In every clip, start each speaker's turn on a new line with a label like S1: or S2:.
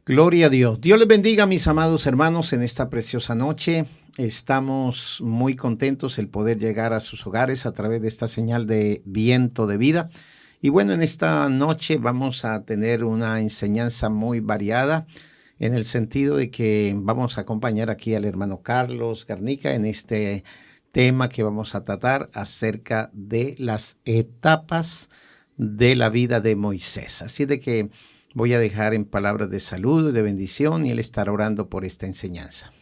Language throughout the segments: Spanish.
S1: Gloria a Dios. Dios les bendiga, mis amados hermanos, en esta preciosa noche. Estamos muy contentos el poder llegar a sus hogares a través de esta señal de viento de vida. Y bueno, en esta noche vamos a tener una enseñanza muy variada en el sentido de que vamos a acompañar aquí al hermano Carlos Garnica en este tema que vamos a tratar acerca de las etapas de la vida de Moisés. Así de que voy a dejar en palabras de salud y de bendición y él estará orando por esta enseñanza.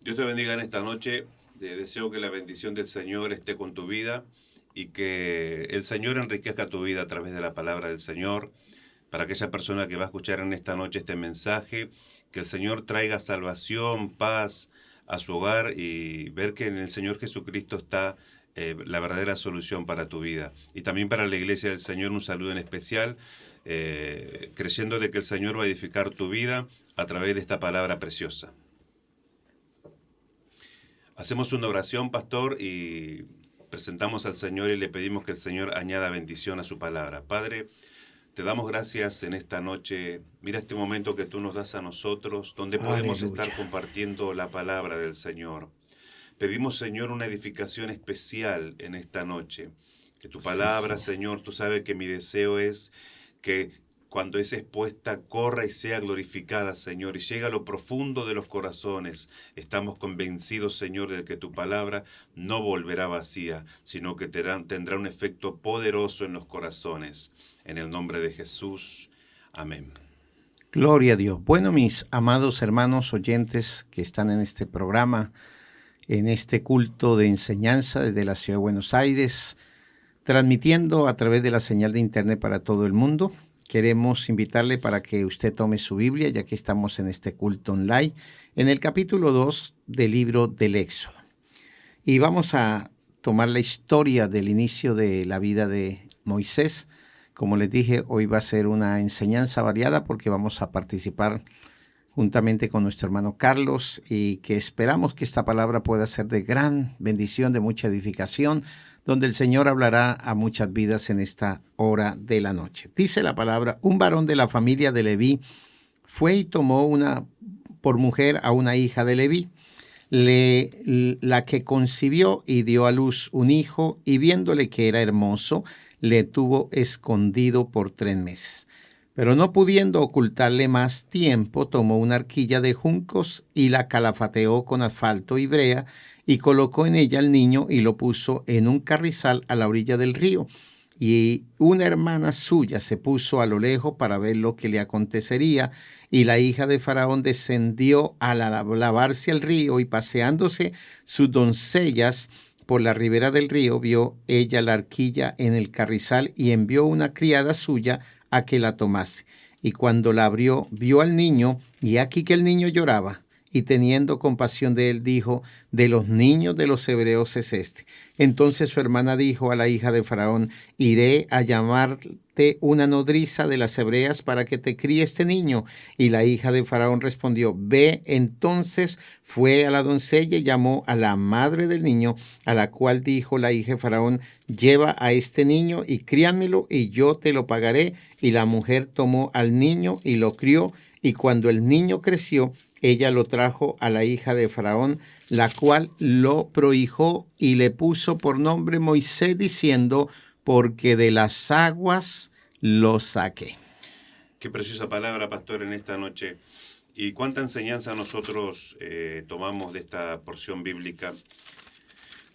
S2: Dios te bendiga en esta noche. Deseo que la bendición del Señor esté con tu vida y que el Señor enriquezca tu vida a través de la palabra del Señor. Para aquella persona que va a escuchar en esta noche este mensaje, que el Señor traiga salvación, paz a su hogar y ver que en el Señor Jesucristo está la verdadera solución para tu vida. Y también para la iglesia del Señor un saludo en especial, creyendo de que el Señor va a edificar tu vida a través de esta palabra preciosa. Hacemos una oración, pastor, y presentamos al Señor y le pedimos que el Señor añada bendición a su palabra. Padre, te damos gracias en esta noche. Mira este momento que tú nos das a nosotros, donde podemos estar
S1: Aleluya.
S2: compartiendo la palabra del Señor. Pedimos, Señor, una edificación especial en esta noche. Que tu
S1: Sí,
S2: palabra,
S1: Señor.
S2: Señor, tú sabes que mi deseo es que cuando es expuesta corra y sea glorificada, Señor, y llega a lo profundo de los corazones. Estamos convencidos, Señor, de que tu palabra no volverá vacía, sino que tendrá un efecto poderoso en los corazones. En el nombre de Jesús. Amén.
S1: Gloria a Dios. Bueno, mis amados hermanos oyentes que están en este programa, en este culto de enseñanza desde la ciudad de Buenos Aires, transmitiendo a través de la señal de internet para todo el mundo. Queremos invitarle para que usted tome su Biblia, ya que estamos en este culto online, en el capítulo 2 del libro del Éxodo. Y vamos a tomar la historia del inicio de la vida de Moisés. Como les dije, hoy va a ser una enseñanza variada porque vamos a participar juntamente con nuestro hermano Carlos y que esperamos que esta palabra pueda ser de gran bendición, de mucha edificación, donde el Señor hablará a muchas vidas en esta hora de la noche. Dice la palabra: un varón de la familia de Leví fue y tomó por mujer a una hija de Leví, la que concibió y dio a luz un hijo, y viéndole que era hermoso, le tuvo escondido por 3 meses. Pero no pudiendo ocultarle más tiempo, tomó una arquilla de juncos y la calafateó con asfalto y brea, y colocó en ella al niño y lo puso en un carrizal a la orilla del río. Y una hermana suya se puso a lo lejos para ver lo que le acontecería, y la hija de Faraón descendió a lavarse al río, y paseándose sus doncellas por la ribera del río, vio ella la arquilla en el carrizal, y envió una criada suya a que la tomase. Y cuando la abrió, vio al niño, y aquí que el niño lloraba. Y teniendo compasión de él, dijo: de los niños de los hebreos es este. Entonces su hermana dijo a la hija de Faraón: iré a llamarte una nodriza de las hebreas para que te críe este niño. Y la hija de Faraón respondió: ve. Entonces fue a la doncella y llamó a la madre del niño, a la cual dijo la hija de Faraón: lleva a este niño y críamelo, y yo te lo pagaré. Y la mujer tomó al niño y lo crió, y cuando el niño creció, ella lo trajo a la hija de Faraón, la cual lo prohijó y le puso por nombre Moisés, diciendo: porque de las aguas lo saqué.
S2: Qué preciosa palabra, pastor, en esta noche. Y cuánta enseñanza nosotros tomamos de esta porción bíblica.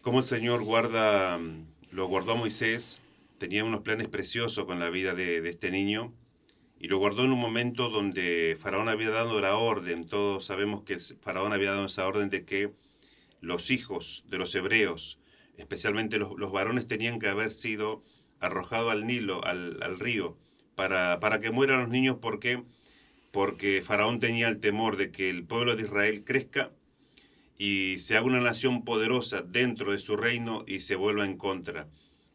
S2: Cómo el Señor lo guardó a Moisés, tenía unos planes preciosos con la vida de este niño, y lo guardó en un momento donde Faraón había dado la orden. Todos sabemos que Faraón había dado esa orden de que los hijos de los hebreos, especialmente los varones, tenían que haber sido arrojados al Nilo, al río, para que mueran los niños. ¿Por qué? Porque Faraón tenía el temor de que el pueblo de Israel crezca y se haga una nación poderosa dentro de su reino y se vuelva en contra.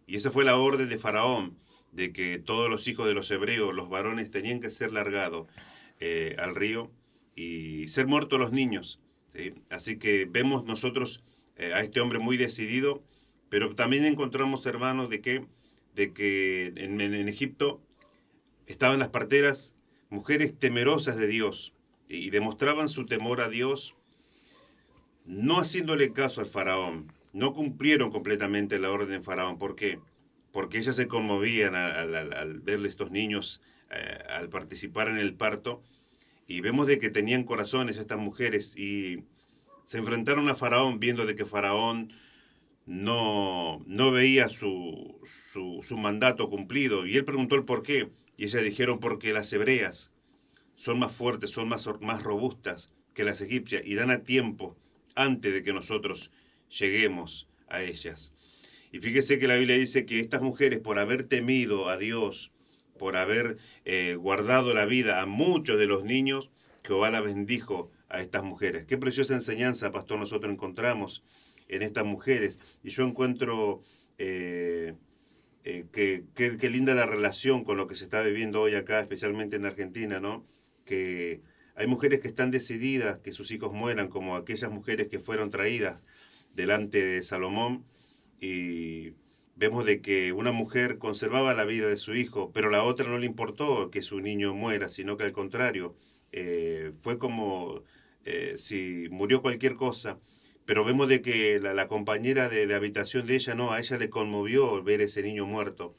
S2: Y esa fue la orden de Faraón, de que todos los hijos de los hebreos, los varones, tenían que ser largados al río y ser muertos los niños, ¿sí? Así que vemos nosotros a este hombre muy decidido, pero también encontramos, hermanos, de que en Egipto estaban las parteras, mujeres temerosas de Dios, y demostraban su temor a Dios, no haciéndole caso al faraón. No cumplieron completamente la orden de faraón. ¿Por qué? Porque ellas se conmovían al verle estos niños, al participar en el parto, y vemos de que tenían corazones estas mujeres, y se enfrentaron a Faraón viendo de que Faraón no veía su mandato cumplido, y él preguntó el por qué, y ellas dijeron porque las hebreas son más fuertes, son más robustas que las egipcias, y dan a tiempo antes de que nosotros lleguemos a ellas. Y fíjese que la Biblia dice que estas mujeres, por haber temido a Dios, por haber guardado la vida a muchos de los niños, Jehová la bendijo a estas mujeres. Qué preciosa enseñanza, pastor, nosotros encontramos en estas mujeres. Y yo encuentro qué linda la relación con lo que se está viviendo hoy acá, especialmente en Argentina, ¿no? Que hay mujeres que están decididas que sus hijos mueran, como aquellas mujeres que fueron traídas delante de Salomón, y vemos de que una mujer conservaba la vida de su hijo, pero la otra no le importó que su niño muera, sino que al contrario, fue como si murió cualquier cosa. Pero vemos de que la compañera de habitación de ella, no, a ella le conmovió ver ese niño muerto.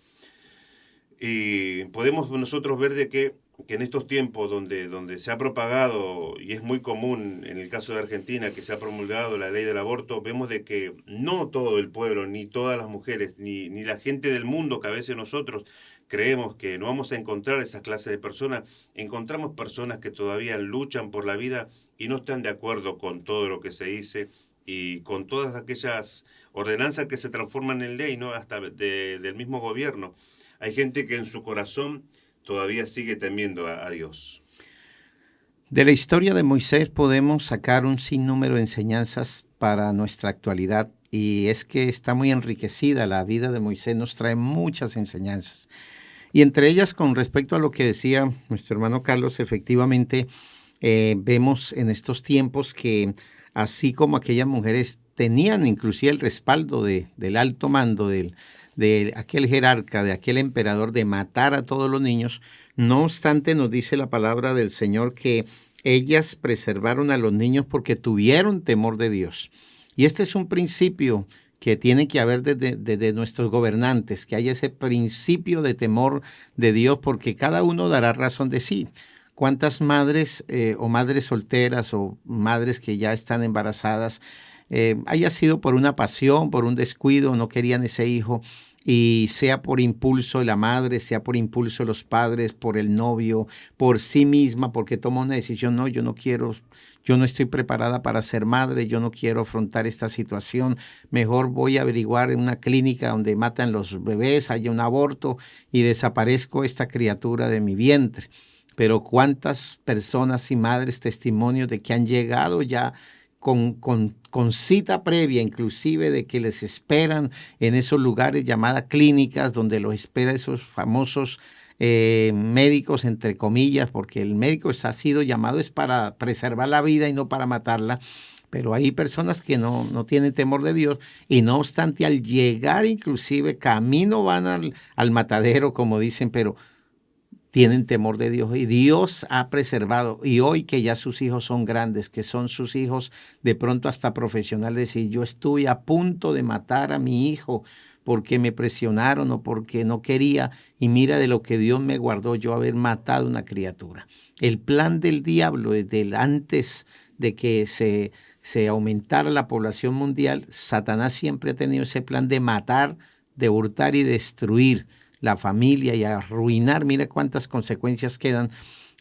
S2: Y podemos nosotros ver de que en estos tiempos donde se ha propagado, y es muy común en el caso de Argentina, que se ha promulgado la ley del aborto, vemos de que no todo el pueblo, ni todas las mujeres, ni la gente del mundo, que a veces nosotros creemos que no vamos a encontrar esas clases de personas, encontramos personas que todavía luchan por la vida y no están de acuerdo con todo lo que se dice y con todas aquellas ordenanzas que se transforman en ley, ¿no? Hasta del mismo gobierno. Hay gente que en su corazón todavía sigue temiendo a Dios.
S1: De la historia de Moisés podemos sacar un sinnúmero de enseñanzas para nuestra actualidad, y es que está muy enriquecida. La vida de Moisés nos trae muchas enseñanzas, y entre ellas, con respecto a lo que decía nuestro hermano Carlos, efectivamente vemos en estos tiempos que así como aquellas mujeres tenían inclusive el respaldo del alto mando, de aquel jerarca, de aquel emperador, de matar a todos los niños, no obstante nos dice la palabra del Señor que ellas preservaron a los niños porque tuvieron temor de Dios. Y este es un principio que tiene que haber desde nuestros gobernantes, que haya ese principio de temor de Dios, porque cada uno dará razón de sí. ¿Cuántas madres o madres solteras o madres que ya están embarazadas, haya sido por una pasión, por un descuido, no querían ese hijo, y sea por impulso de la madre, sea por impulso de los padres, por el novio, por sí misma, porque toma una decisión, no, yo no quiero, yo no estoy preparada para ser madre, yo no quiero afrontar esta situación, mejor voy a averiguar en una clínica donde matan los bebés, haya un aborto y desaparezco esta criatura de mi vientre. Pero cuántas personas y madres testimonios de que han llegado ya con cita previa, inclusive de que les esperan en esos lugares llamadas clínicas, donde los espera esos famosos médicos, entre comillas, porque el médico ha sido llamado es para preservar la vida y no para matarla. Pero hay personas que no tienen temor de Dios, y no obstante, al llegar inclusive camino van al matadero, como dicen, pero tienen temor de Dios, y Dios ha preservado. Y hoy que ya sus hijos son grandes, que son sus hijos de pronto hasta profesionales, y yo estuve a punto de matar a mi hijo porque me presionaron o porque no quería, y mira de lo que Dios me guardó, yo haber matado una criatura. El plan del diablo desde antes de que se aumentara la población mundial, Satanás siempre ha tenido ese plan de matar, de hurtar y destruir la familia y arruinar. Mira cuántas consecuencias quedan.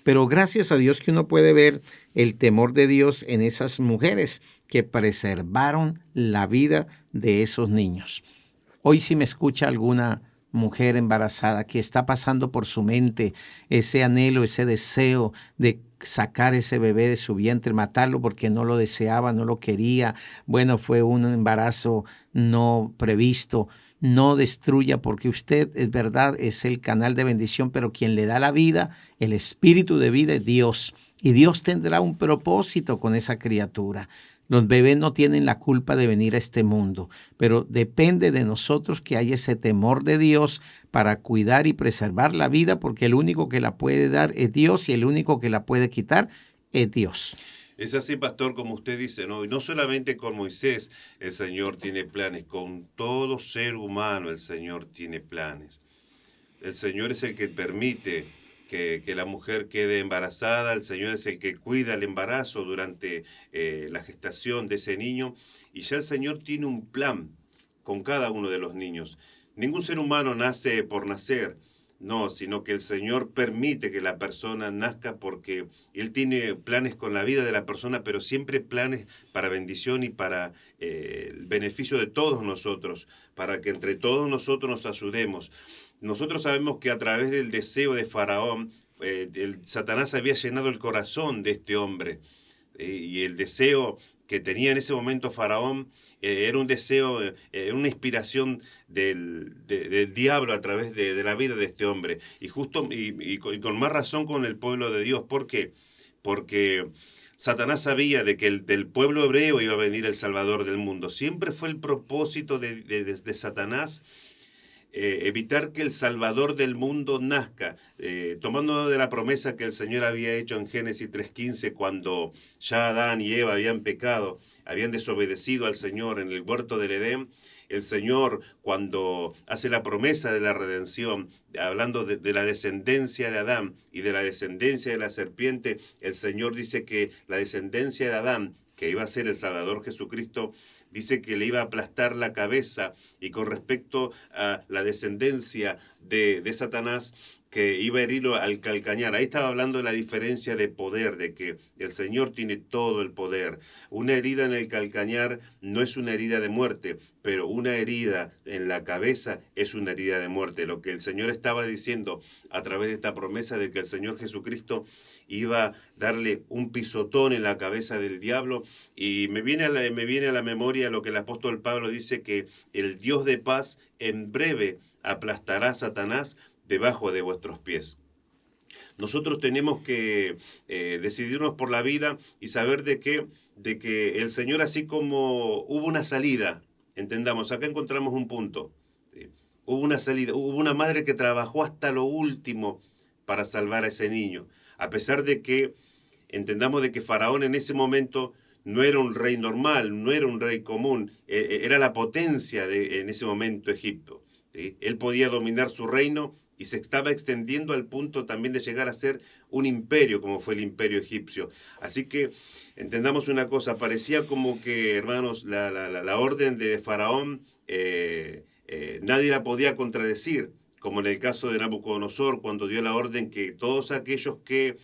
S1: Pero gracias a Dios que uno puede ver el temor de Dios en esas mujeres que preservaron la vida de esos niños. Hoy, si me escucha alguna mujer embarazada que está pasando por su mente ese anhelo, ese deseo de sacar ese bebé de su vientre, matarlo porque no lo deseaba, no lo quería, bueno, fue un embarazo no previsto, no destruya, porque usted, es verdad, es el canal de bendición, pero quien le da la vida, el espíritu de vida, es Dios. Y Dios tendrá un propósito con esa criatura. Los bebés no tienen la culpa de venir a este mundo, pero depende de nosotros que haya ese temor de Dios para cuidar y preservar la vida, porque el único que la puede dar es Dios, y el único que la puede quitar es Dios.
S2: Es así, pastor, como usted dice, ¿no? Y no solamente con Moisés el Señor tiene planes, con todo ser humano el Señor tiene planes. El Señor es el que permite que la mujer quede embarazada, el Señor es el que cuida el embarazo durante la gestación de ese niño, y ya el Señor tiene un plan con cada uno de los niños. Ningún ser humano nace por nacer, no, sino que el Señor permite que la persona nazca porque Él tiene planes con la vida de la persona, pero siempre planes para bendición y para el beneficio de todos nosotros, para que entre todos nosotros nos ayudemos. Nosotros sabemos que a través del deseo de Faraón, Satanás había llenado el corazón de este hombre. Y el deseo que tenía en ese momento Faraón era un deseo, una inspiración del diablo a través de la vida de este hombre. Y justo y con más razón con el pueblo de Dios. ¿Por qué? Porque Satanás sabía de que del pueblo hebreo iba a venir el Salvador del mundo. Siempre fue el propósito de Satanás evitar que el Salvador del mundo nazca, tomando de la promesa que el Señor había hecho en Génesis 3:15, cuando ya Adán y Eva habían pecado, habían desobedecido al Señor en el huerto del Edén. El Señor, cuando hace la promesa de la redención, hablando de la descendencia de Adán y de la descendencia de la serpiente, el Señor dice que la descendencia de Adán, que iba a ser el Salvador Jesucristo, dice que le iba a aplastar la cabeza, y con respecto a la descendencia de Satanás, que iba a herirlo al calcañar. Ahí estaba hablando de la diferencia de poder, de que el Señor tiene todo el poder. Una herida en el calcañar no es una herida de muerte, pero una herida en la cabeza es una herida de muerte. Lo que el Señor estaba diciendo a través de esta promesa de que el Señor Jesucristo iba a darle un pisotón en la cabeza del diablo. Y me viene a la memoria lo que el apóstol Pablo dice, que el Dios de paz en breve aplastará a Satanás debajo de vuestros pies. Nosotros tenemos que decidirnos por la vida y saber de que el Señor, así como hubo una salida, entendamos, acá encontramos un punto, ¿sí? Hubo una salida, hubo una madre que trabajó hasta lo último para salvar a ese niño, a pesar de que entendamos de que Faraón en ese momento no era un rey normal, no era un rey común, era la potencia en ese momento Egipto, ¿sí? Él podía dominar su reino y se estaba extendiendo al punto también de llegar a ser un imperio, como fue el imperio egipcio. Así que entendamos una cosa, parecía como que, hermanos, la orden de Faraón nadie la podía contradecir, como en el caso de Nabucodonosor, cuando dio la orden que todos aquellos que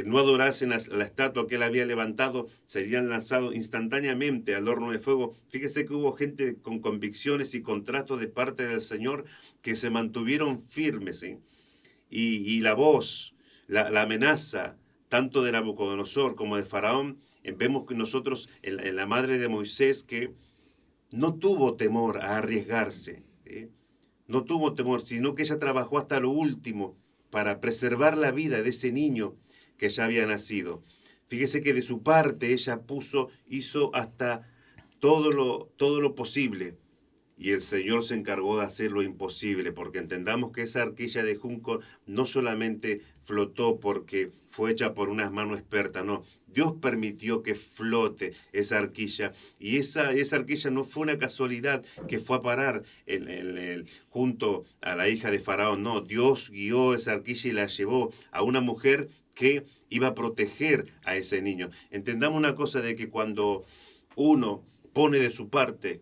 S2: no adorasen a la estatua que él había levantado, serían lanzados instantáneamente al horno de fuego. Fíjese que hubo gente con convicciones y contratos de parte del Señor que se mantuvieron firmes, ¿sí? Y la voz, la amenaza, tanto de Nabucodonosor como de Faraón, vemos que nosotros, en la madre de Moisés, que no tuvo temor a arriesgarse, ¿sí? No tuvo temor, sino que ella trabajó hasta lo último para preservar la vida de ese niño que ya había nacido. Fíjese que de su parte ella hizo hasta todo lo posible. Y el Señor se encargó de hacer lo imposible, porque entendamos que esa arquilla de junco no solamente flotó porque fue hecha por unas manos expertas, no. Dios permitió que flote esa arquilla, y esa arquilla no fue una casualidad que fue a parar junto a la hija de Faraón, no. Dios guió esa arquilla y la llevó a una mujer que iba a proteger a ese niño. Entendamos una cosa, de que cuando uno pone de su parte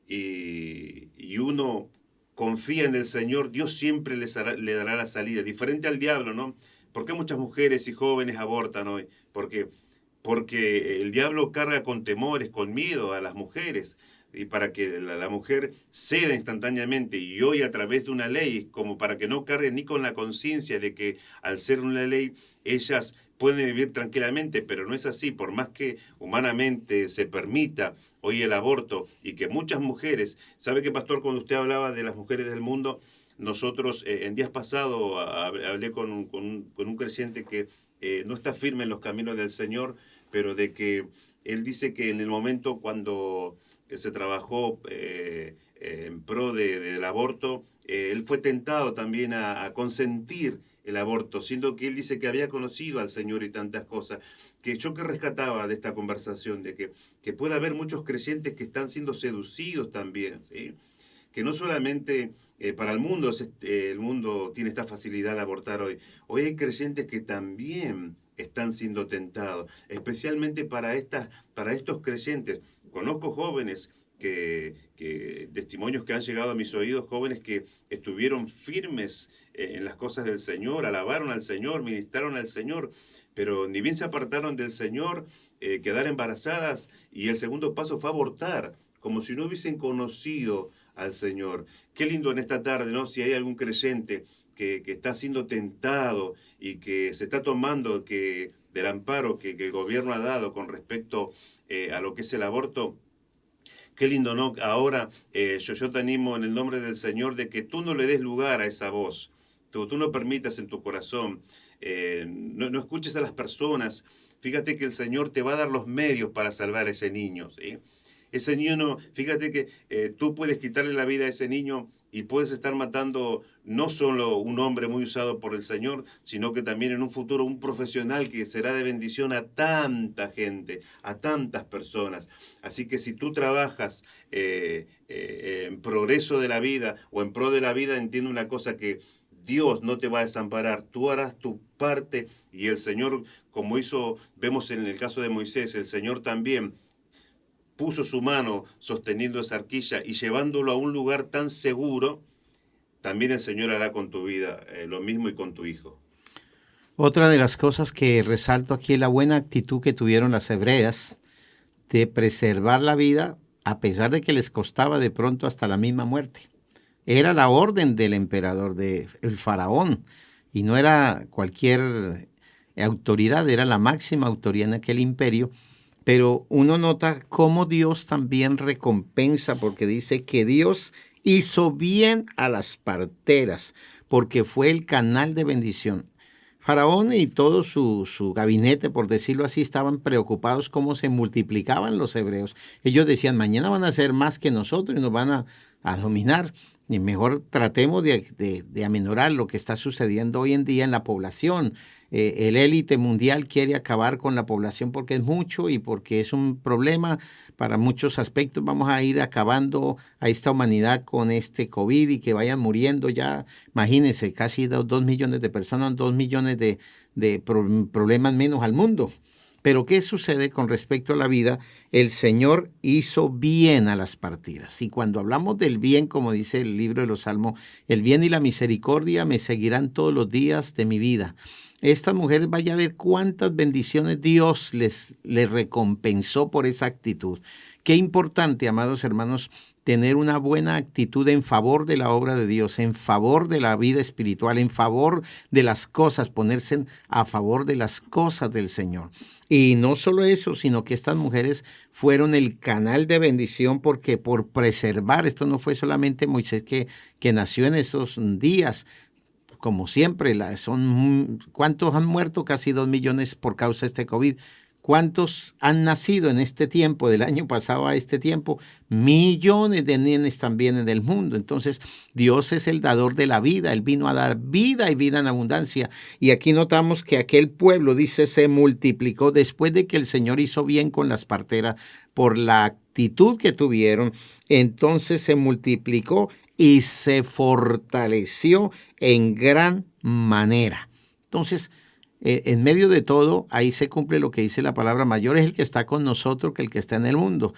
S2: y uno confía en el Señor, Dios siempre le dará la salida, diferente al diablo, ¿no? ¿Por qué muchas mujeres y jóvenes abortan hoy? Porque el diablo carga con temores, con miedo a las mujeres, y para que la mujer ceda instantáneamente, y hoy a través de una ley, como para que no carguen ni con la conciencia de que al ser una ley ellas pueden vivir tranquilamente, pero no es así. Por más que humanamente se permita hoy el aborto, y que muchas mujeres, ¿sabe qué, pastor? Cuando usted hablaba de las mujeres del mundo, nosotros en días pasados hablé con un creyente que no está firme en los caminos del Señor, pero de que él dice que en el momento cuando se trabajó en pro del aborto, él fue tentado también a consentir el aborto, siendo que él dice que había conocido al Señor y tantas cosas. Que yo que rescataba de esta conversación, de que puede haber muchos creyentes que están siendo seducidos también, ¿sí? Que no solamente para el mundo tiene esta facilidad de abortar hoy. Hoy hay creyentes que también están siendo tentados, especialmente para estos creyentes. Conozco jóvenes testimonios que han llegado a mis oídos, jóvenes que estuvieron firmes en las cosas del Señor, alabaron al Señor, ministraron al Señor, pero ni bien se apartaron del Señor, quedaron embarazadas y el segundo paso fue abortar, como si no hubiesen conocido al Señor. Qué lindo en esta tarde, ¿no? Si hay algún creyente que está siendo tentado y que se está tomando del amparo que el gobierno ha dado con respecto a lo que es el aborto. Qué lindo, ¿no? Ahora yo te animo en el nombre del Señor de que tú no le des lugar a esa voz. Tú no permitas en tu corazón, no escuches a las personas. Fíjate que el Señor te va a dar los medios para salvar a ese niño, ¿sí? Ese niño no, fíjate que tú puedes quitarle la vida a ese niño y puedes estar matando no solo un hombre muy usado por el Señor, sino que también en un futuro un profesional que será de bendición a tanta gente, a tantas personas. Así que si tú trabajas en progreso de la vida o en pro de la vida, entiende una cosa, que Dios no te va a desamparar, tú harás tu parte y el Señor, como vemos en el caso de Moisés, el Señor también puso su mano sosteniendo esa arquilla y llevándolo a un lugar tan seguro, también el Señor hará con tu vida lo mismo y con tu hijo.
S1: Otra de las cosas que resalto aquí es la buena actitud que tuvieron las hebreas de preservar la vida a pesar de que les costaba de pronto hasta la misma muerte. Era la orden del emperador, del faraón, y no era cualquier autoridad, era la máxima autoridad en aquel imperio. Pero uno nota cómo Dios también recompensa, porque dice que Dios hizo bien a las parteras, porque fue el canal de bendición. Faraón y todo su gabinete, por decirlo así, estaban preocupados cómo se multiplicaban los hebreos. Ellos decían, mañana van a ser más que nosotros y nos van a dominar. Y mejor tratemos de aminorar lo que está sucediendo hoy en día en la población. El élite mundial quiere acabar con la población porque es mucho y porque es un problema para muchos aspectos. Vamos a ir acabando a esta humanidad con este COVID y que vayan muriendo ya. Imagínense, casi 2 millones de personas, 2 millones de problemas menos al mundo. Pero ¿qué sucede con respecto a la vida? El Señor hizo bien a las partidas. Y cuando hablamos del bien, como dice el libro de los Salmos, el bien y la misericordia me seguirán todos los días de mi vida. Estas mujeres, vaya a ver cuántas bendiciones Dios les recompensó por esa actitud. Qué importante, amados hermanos, tener una buena actitud en favor de la obra de Dios, en favor de la vida espiritual, en favor de las cosas, ponerse a favor de las cosas del Señor. Y no solo eso, sino que estas mujeres fueron el canal de bendición, porque por preservar, esto no fue solamente Moisés que nació en esos días. Como siempre, ¿cuántos han muerto? Casi 2 millones por causa de este COVID. ¿Cuántos han nacido en este tiempo, del año pasado a este tiempo? Millones de nenes también en el mundo. Entonces, Dios es el dador de la vida. Él vino a dar vida y vida en abundancia. Y aquí notamos que aquel pueblo, dice, se multiplicó después de que el Señor hizo bien con las parteras por la actitud que tuvieron. Entonces se multiplicó y se fortaleció en gran manera. Entonces, en medio de todo, ahí se cumple lo que dice la palabra: mayor es el que está con nosotros que el que está en el mundo.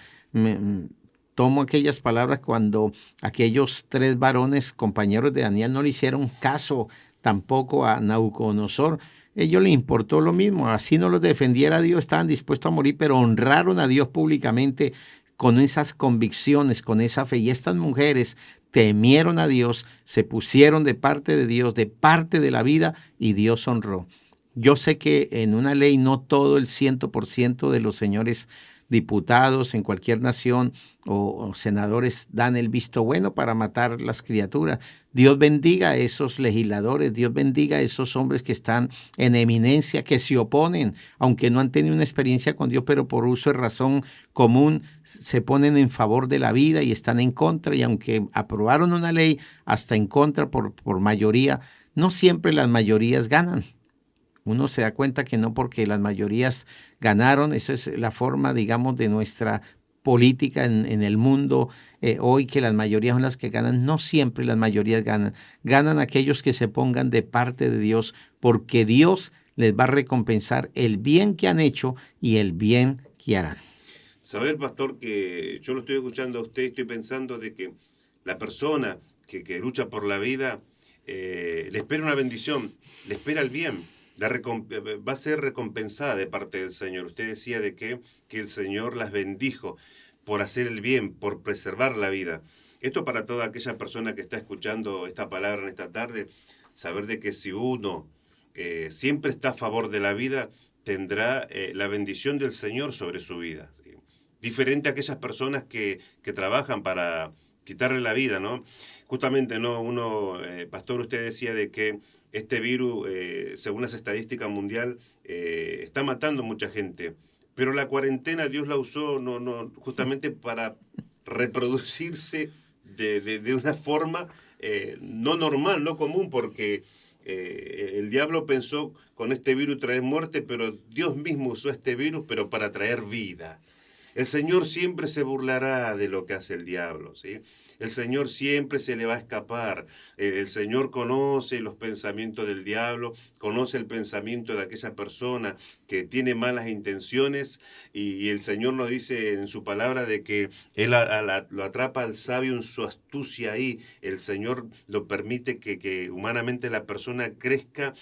S1: Tomo aquellas palabras cuando aquellos 3 varones, compañeros de Daniel, no le hicieron caso tampoco a Nabucodonosor. Ellos les importó lo mismo, así no los defendiera Dios, estaban dispuestos a morir, pero honraron a Dios públicamente con esas convicciones, con esa fe. Y estas mujeres temieron a Dios, se pusieron de parte de Dios, de parte de la vida, y Dios honró. Yo sé que en una ley no todo el 100% de los señores diputados en cualquier nación o senadores dan el visto bueno para matar las criaturas. Dios bendiga a esos legisladores, Dios bendiga a esos hombres que están en eminencia, que se oponen, aunque no han tenido una experiencia con Dios, pero por uso de razón común se ponen en favor de la vida y están en contra, y aunque aprobaron una ley, hasta en contra por mayoría. no siempre las mayorías ganan. Uno se da cuenta que no porque las mayorías ganaron, eso es la forma, digamos, de nuestra política en el mundo hoy, que las mayorías son las que ganan. No siempre las mayorías ganan. Ganan aquellos que se pongan de parte de Dios, porque Dios les va a recompensar el bien que han hecho y el bien que harán.
S2: Saber, pastor, que yo lo estoy escuchando a usted, estoy pensando de que la persona que lucha por la vida le espera una bendición, le espera el bien, va a ser recompensada de parte del Señor. Usted decía de que el Señor las bendijo por hacer el bien, por preservar la vida. Esto para toda aquella persona que está escuchando esta palabra en esta tarde, saber de que si uno siempre está a favor de la vida, tendrá la bendición del Señor sobre su vida. ¿Sí? Diferente a aquellas personas que trabajan para quitarle la vida, ¿no? Justamente, ¿no? Pastor, usted decía de que este virus, según las estadísticas mundial, está matando mucha gente. Pero la cuarentena Dios la usó justamente para reproducirse de una forma no normal, no común, porque el diablo pensó con este virus traer muerte, pero Dios mismo usó este virus, pero para traer vida. El Señor siempre se burlará de lo que hace el diablo, ¿sí? El Señor siempre se le va a escapar. El Señor conoce los pensamientos del diablo, conoce el pensamiento de aquella persona que tiene malas intenciones, y el Señor nos dice en su palabra de que Él lo atrapa al sabio en su astucia ahí. El Señor lo permite que humanamente la persona crezca,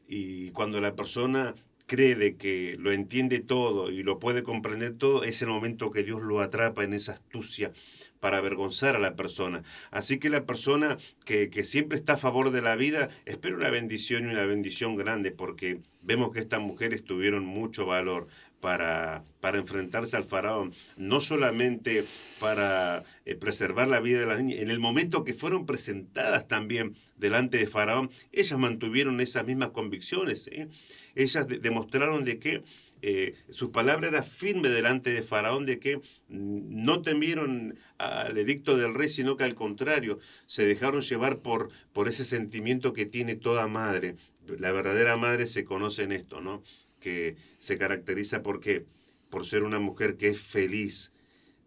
S2: y cuando la persona cree de que lo entiende todo y lo puede comprender todo, es el momento que Dios lo atrapa en esa astucia para avergonzar a la persona. Así que la persona que siempre está a favor de la vida, espera una bendición, y una bendición grande, porque vemos que estas mujeres tuvieron mucho valor para enfrentarse al faraón, no solamente para preservar la vida de las niñas. En el momento que fueron presentadas también delante de faraón, ellas mantuvieron esas mismas convicciones, ¿eh? Ellas demostraron de que su palabra era firme delante de faraón, de que no temieron al edicto del rey, sino que al contrario, se dejaron llevar por ese sentimiento que tiene toda madre. La verdadera madre se conoce en esto, ¿no? Que se caracteriza por ser una mujer que es feliz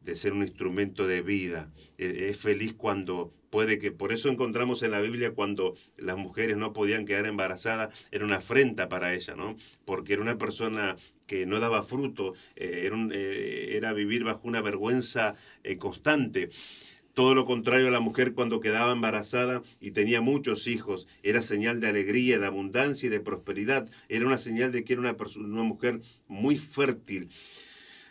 S2: de ser un instrumento de vida. Es feliz cuando puede que... Por eso encontramos en la Biblia cuando las mujeres no podían quedar embarazadas, era una afrenta para ella, ¿no? Porque era una persona que no daba fruto, era vivir bajo una vergüenza constante. Todo lo contrario a la mujer cuando quedaba embarazada y tenía muchos hijos, era señal de alegría, de abundancia y de prosperidad. Era una señal de que era una mujer muy fértil.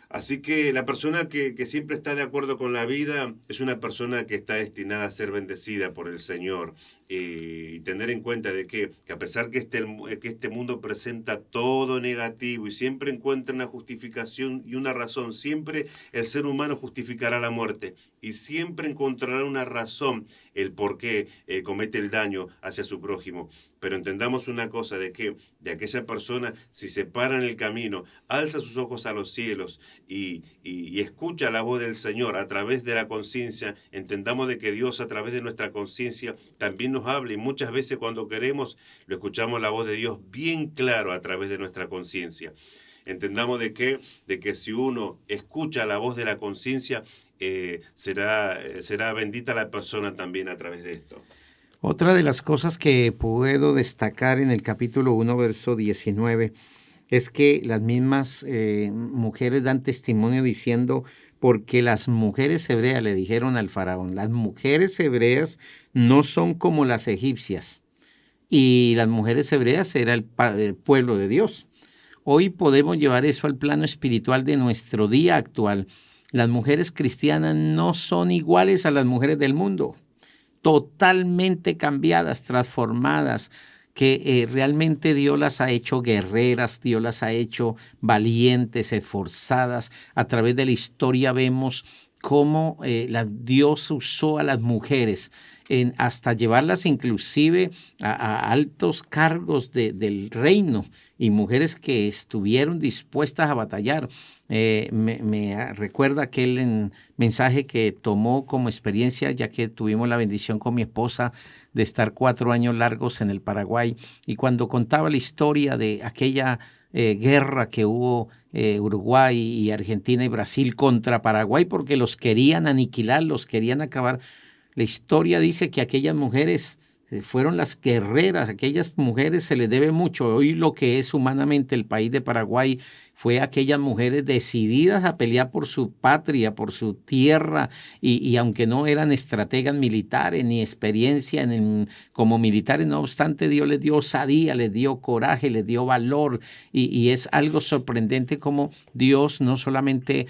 S2: Así que la persona que siempre está de acuerdo con la vida es una persona que está destinada a ser bendecida por el Señor. Y tener en cuenta de que a pesar que este mundo presenta todo negativo y siempre encuentra una justificación y una razón, siempre el ser humano justificará la muerte y siempre encontrará una razón el por qué comete el daño hacia su prójimo. Pero entendamos una cosa, de que de aquella persona, si se para en el camino, alza sus ojos a los cielos y escucha la voz del Señor a través de la conciencia, entendamos de que Dios a través de nuestra conciencia también nos habla, y muchas veces cuando queremos lo escuchamos la voz de Dios bien claro a través de nuestra conciencia. Entendamos de que si uno escucha la voz de la conciencia, será bendita la persona también a través de esto.
S1: Otra de las cosas que puedo destacar en el capítulo 1, verso 19, es que las mismas mujeres dan testimonio diciendo, porque las mujeres hebreas le dijeron al faraón, las mujeres hebreas no son como las egipcias. Y las mujeres hebreas era el pueblo de Dios. Hoy podemos llevar eso al plano espiritual de nuestro día actual. Las mujeres cristianas no son iguales a las mujeres del mundo. Totalmente cambiadas, transformadas, que realmente Dios las ha hecho guerreras, Dios las ha hecho valientes, esforzadas. A través de la historia vemos cómo Dios usó a las mujeres hasta llevarlas inclusive a altos cargos del reino, y mujeres que estuvieron dispuestas a batallar. Me recuerda aquel mensaje que tomó como experiencia, ya que tuvimos la bendición con mi esposa de estar 4 años largos en el Paraguay, y cuando contaba la historia de aquella guerra que hubo Uruguay y Argentina y Brasil contra Paraguay porque los querían aniquilar, los querían acabar. La historia dice que aquellas mujeres fueron las guerreras, aquellas mujeres se les debe mucho. Hoy lo que es humanamente el país de Paraguay fue aquellas mujeres decididas a pelear por su patria, por su tierra, y aunque no eran estrategas militares ni experiencia como militares, no obstante Dios les dio osadía, les dio coraje, les dio valor, y es algo sorprendente como Dios no solamente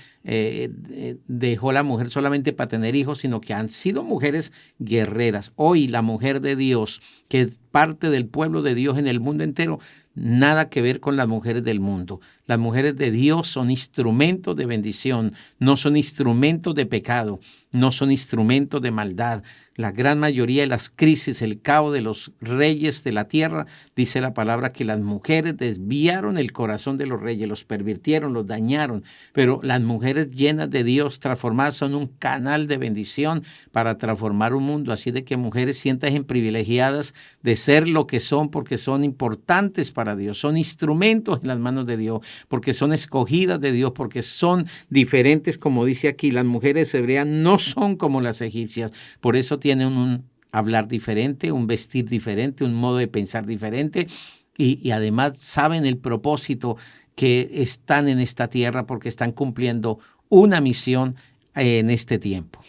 S1: dejó la mujer solamente para tener hijos, sino que han sido mujeres guerreras. Hoy la mujer de Dios, que es parte del pueblo de Dios en el mundo entero, nada que ver con las mujeres del mundo. Las mujeres de Dios son instrumentos de bendición, no son instrumentos de pecado, no son instrumentos de maldad. La gran mayoría de las crisis, el caos de los reyes de la tierra, dice la palabra que las mujeres desviaron el corazón de los reyes, los pervirtieron, los dañaron, pero las mujeres llenas de Dios, transformadas, son un canal de bendición para transformar un mundo. Así de que mujeres, siéntanse privilegiadas de ser lo que son, porque son importantes para Dios, son instrumentos en las manos de Dios, porque son escogidas de Dios, porque son diferentes, como dice aquí, las mujeres hebreas no son como las egipcias, por eso tienen un hablar diferente, un vestir diferente, un modo de pensar diferente, y además saben el propósito que están en esta tierra porque están cumpliendo una misión en este tiempo.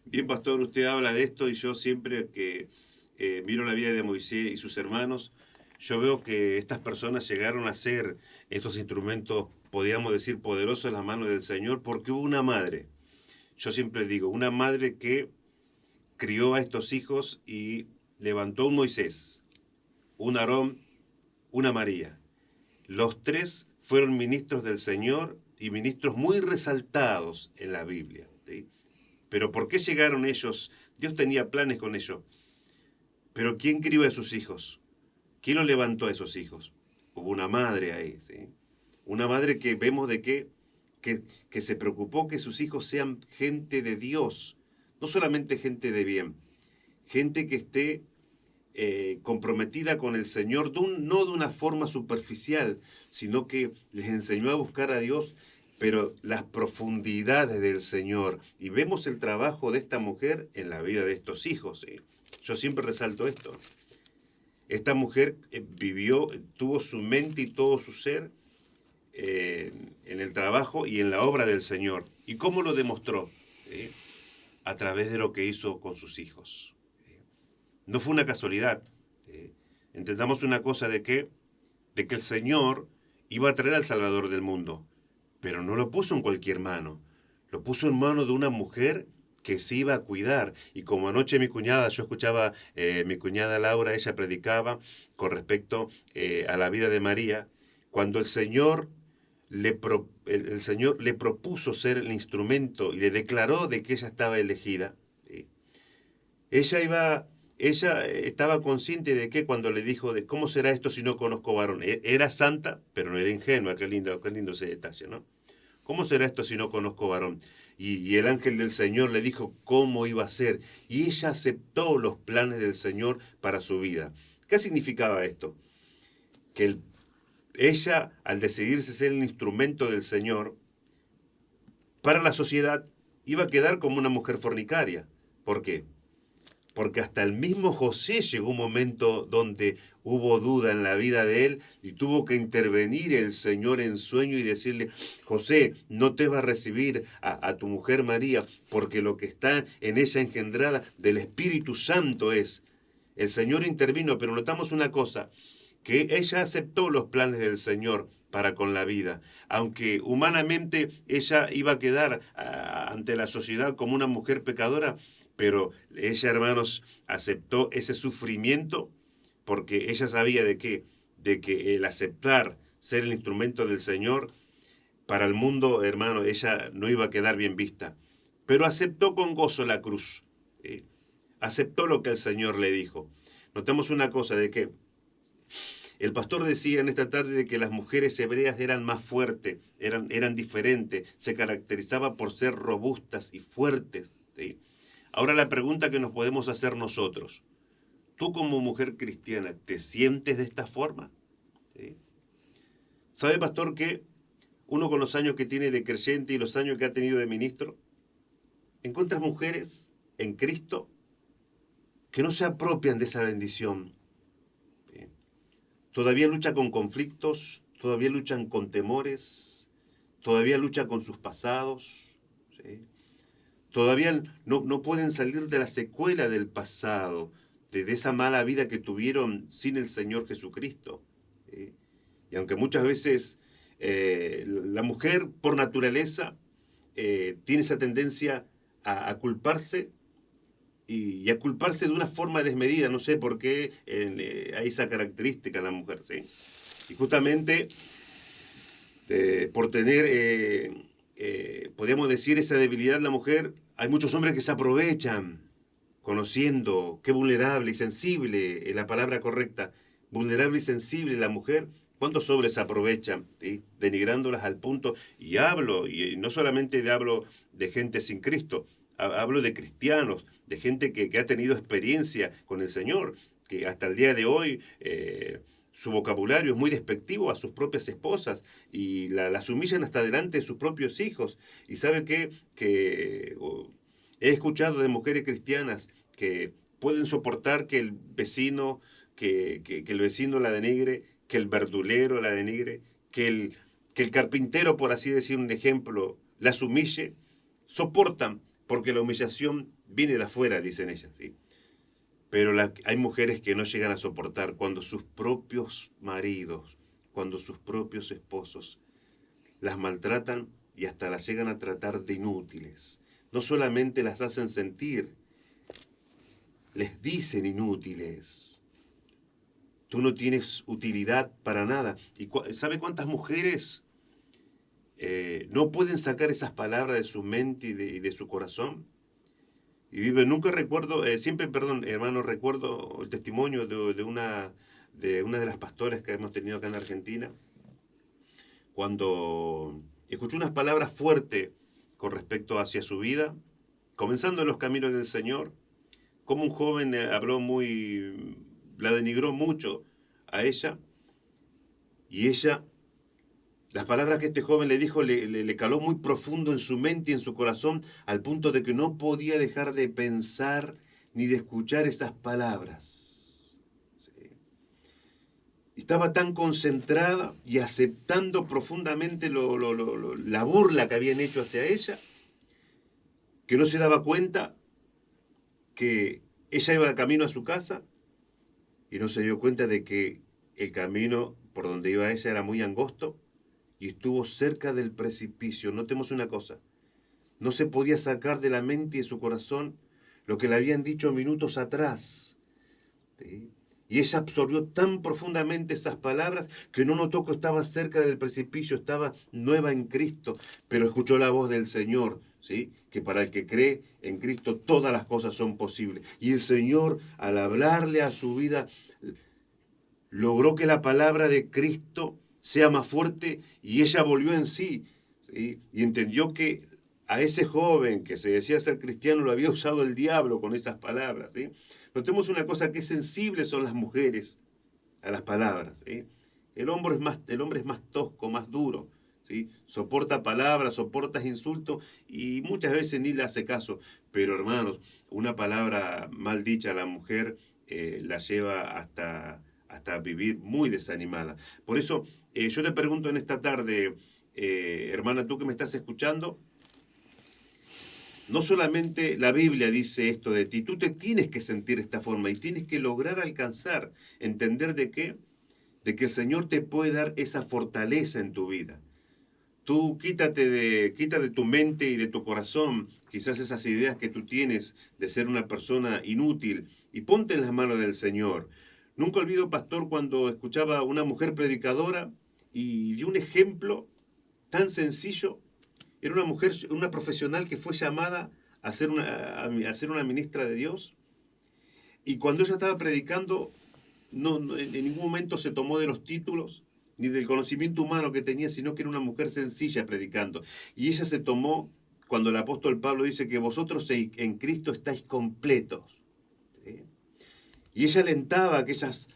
S2: Bien, pastor, usted habla de esto y yo siempre que miro la vida de Moisés y sus hermanos, yo veo que estas personas llegaron a ser estos instrumentos, podríamos decir, poderosos en las manos del Señor, porque hubo una madre. Yo siempre digo, una madre que crió a estos hijos y levantó un Moisés, un Aarón, una María. Los tres fueron ministros del Señor y ministros muy resaltados en la Biblia, ¿sí? Pero ¿por qué llegaron ellos? Dios tenía planes con ellos. Pero ¿quién crió a sus hijos? ¿Quién los levantó a esos hijos? Hubo una madre ahí, ¿sí? Una madre que vemos de que se preocupó que sus hijos sean gente de Dios, no solamente gente de bien, gente que esté comprometida con el Señor, no de una forma superficial, sino que les enseñó a buscar a Dios, pero las profundidades del Señor. Y vemos el trabajo de esta mujer en la vida de estos hijos, ¿sí? Yo siempre resalto esto. Esta mujer tuvo su mente y todo su ser en el trabajo y en la obra del Señor. ¿Y cómo lo demostró? ¿Sí? A través de lo que hizo con sus hijos. No fue una casualidad. Entendamos una cosa de que el Señor iba a traer al Salvador del mundo, pero no lo puso en cualquier mano. Lo puso en mano de una mujer que se iba a cuidar. Y como anoche yo escuchaba mi cuñada Laura, ella predicaba con respecto a la vida de María, cuando el Señor el Señor le propuso ser el instrumento y le declaró de que ella estaba elegida, ¿sí? Ella estaba consciente de que cuando le dijo de cómo será esto si no conozco varón. Era santa, pero no era ingenua. Qué lindo ese detalle, ¿no? ¿Cómo será esto si no conozco varón? Y el ángel del Señor le dijo cómo iba a ser. Y ella aceptó los planes del Señor para su vida. ¿Qué significaba esto? Que ella, al decidirse ser el instrumento del Señor, para la sociedad, iba a quedar como una mujer fornicaria. ¿Por qué? Porque hasta el mismo José llegó un momento donde hubo duda en la vida de él y tuvo que intervenir el Señor en sueño y decirle, José, no te va a recibir a tu mujer María, porque lo que está en ella engendrada del Espíritu Santo es. El Señor intervino, pero notamos una cosa, que ella aceptó los planes del Señor para con la vida, aunque humanamente ella iba a quedar ante la sociedad como una mujer pecadora, pero ella, hermanos, aceptó ese sufrimiento porque ella sabía de que el aceptar ser el instrumento del Señor para el mundo, hermano, ella no iba a quedar bien vista, pero aceptó con gozo la cruz, aceptó lo que el Señor le dijo. Notamos una cosa de que el pastor decía en esta tarde de que las mujeres hebreas eran más fuertes, eran diferentes, se caracterizaban por ser robustas y fuertes, ¿sí? Ahora la pregunta que nos podemos hacer nosotros, tú como mujer cristiana, ¿te sientes de esta forma? ¿Sí? ¿Sabe, pastor, que uno con los años que tiene de creyente y los años que ha tenido de ministro, encuentras mujeres en Cristo que no se apropian de esa bendición? ¿Sí? Todavía luchan con conflictos, todavía luchan con temores, todavía luchan con sus pasados, ¿sí? Todavía no pueden salir de la secuela del pasado, de esa mala vida que tuvieron sin el Señor Jesucristo. ¿Sí? Y aunque muchas veces la mujer por naturaleza tiene esa tendencia a culparse y a culparse de una forma desmedida, no sé por qué hay esa característica en la mujer, ¿sí? Y justamente por tener, podríamos decir, esa debilidad en la mujer, hay muchos hombres que se aprovechan, conociendo qué vulnerable y sensible es la palabra correcta, vulnerable y sensible la mujer. ¿Cuántos hombres se aprovechan, ¿sí? Denigrándolas al punto? Y hablo, y no solamente hablo de gente sin Cristo, hablo de cristianos, de gente que ha tenido experiencia con el Señor, que hasta el día de hoy su vocabulario es muy despectivo a sus propias esposas y las humillan hasta delante de sus propios hijos. Y sabe he escuchado de mujeres cristianas que pueden soportar que el vecino, que el vecino la denigre, que el verdulero la denigre, que el carpintero, por así decir un ejemplo, las humille, soportan porque la humillación viene de afuera, dicen ellas, ¿sí? Pero hay mujeres que no llegan a soportar cuando sus propios maridos, cuando sus propios esposos las maltratan y hasta las llegan a tratar de inútiles. No solamente las hacen sentir, les dicen inútiles. Tú no tienes utilidad para nada. ¿Y sabe cuántas mujeres no pueden sacar esas palabras de su mente y de su corazón? Y viven, nunca recuerdo, siempre, perdón, hermano, recuerdo el testimonio de una de las pastoras que hemos tenido acá en Argentina, cuando escuchó unas palabras fuertes con respecto hacia su vida, comenzando en los caminos del Señor, como un joven la denigró mucho a ella, y ella, las palabras que este joven le dijo le caló muy profundo en su mente y en su corazón, al punto de que no podía dejar de pensar ni de escuchar esas palabras. ¿Sí? Estaba tan concentrada y aceptando profundamente la burla que habían hecho hacia ella, que no se daba cuenta que ella iba camino a su casa y no se dio cuenta de que el camino por donde iba ella era muy angosto y estuvo cerca del precipicio. Notemos una cosa, no se podía sacar de la mente y de su corazón lo que le habían dicho minutos atrás. ¿Sí? Y ella absorbió tan profundamente esas palabras que no notó que estaba cerca del precipicio, estaba nueva en Cristo, pero escuchó la voz del Señor, ¿sí? Que para el que cree en Cristo todas las cosas son posibles. Y el Señor, al hablarle a su vida, logró que la palabra de Cristo sea más fuerte y ella volvió en sí, ¿sí? Y entendió que a ese joven que se decía ser cristiano lo había usado el diablo con esas palabras, ¿sí? Notemos una cosa, que sensibles son las mujeres a las palabras, ¿sí? El hombre es más tosco, más duro, ¿sí? Soporta palabras, soporta insultos y muchas veces ni le hace caso. Pero hermanos, una palabra mal dicha a la mujer la lleva hasta vivir muy desanimada. Por eso yo te pregunto en esta tarde, hermana, tú que me estás escuchando, no solamente la Biblia dice esto de ti, tú te tienes que sentir de esta forma y tienes que lograr alcanzar, entender de que el Señor te puede dar esa fortaleza en tu vida. Tú quita de tu mente y de tu corazón quizás esas ideas que tú tienes de ser una persona inútil y ponte en las manos del Señor. Nunca olvido, pastor, cuando escuchaba a una mujer predicadora y dio un ejemplo tan sencillo. Era una mujer, una profesional que fue llamada a ser a ser una ministra de Dios. Y cuando ella estaba predicando, en ningún momento se tomó de los títulos ni del conocimiento humano que tenía, sino que era una mujer sencilla predicando. Y ella se tomó, cuando el apóstol Pablo dice que vosotros en Cristo estáis completos. ¿Sí? Y ella alentaba a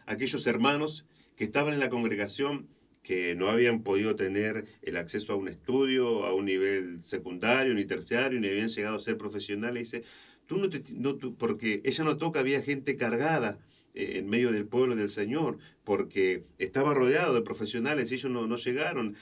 S2: aquellos hermanos que estaban en la congregación, que no habían podido tener el acceso a un estudio, a un nivel secundario ni terciario, ni habían llegado a ser profesionales. Dice, porque ella notó que había gente cargada en medio del pueblo del Señor, porque estaba rodeado de profesionales y ellos no llegaron,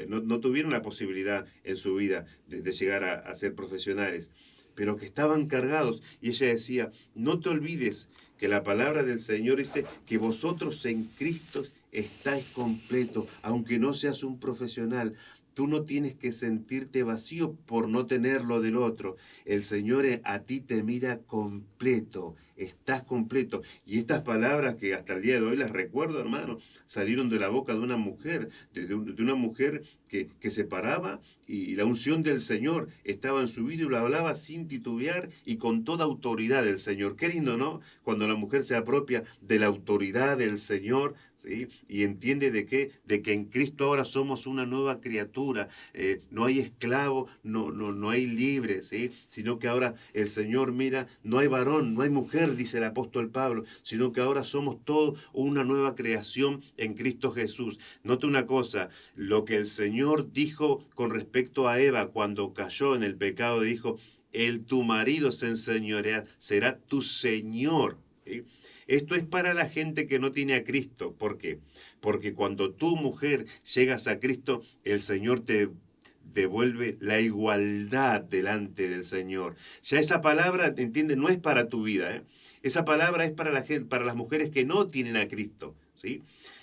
S2: no tuvieron la posibilidad en su vida de llegar a ser profesionales, pero que estaban cargados. Y ella decía, no te olvides que la palabra del Señor dice que vosotros en Cristo estáis completos, aunque no seas un profesional. Tú no tienes que sentirte vacío por no tener lo del otro. El Señor a ti te mira completo, estás completo. Y estas palabras que hasta el día de hoy las recuerdo, hermano, salieron de la boca de una mujer, de una mujer que se paraba y la unción del Señor estaba en su vida y lo hablaba sin titubear y con toda autoridad del Señor. Qué lindo, ¿no? Cuando la mujer se apropia de la autoridad del Señor, ¿sí? Y entiende de que en Cristo ahora somos una nueva criatura. No hay esclavo, no hay libre, ¿sí? Sino que ahora el Señor mira, no hay varón, no hay mujer, dice el apóstol Pablo, sino que ahora somos todos una nueva creación en Cristo Jesús. Note una cosa, lo que el Señor dijo con respecto a Eva cuando cayó en el pecado, dijo, tu marido se enseñorea, será tu Señor, ¿sí? Esto es para la gente que no tiene a Cristo. ¿Por qué? Porque cuando tú, mujer, llegas a Cristo, el Señor te devuelve la igualdad delante del Señor. Ya esa palabra, ¿entiendes? No es para tu vida, ¿eh? Esa palabra es para las mujeres que no tienen a Cristo, ¿sí?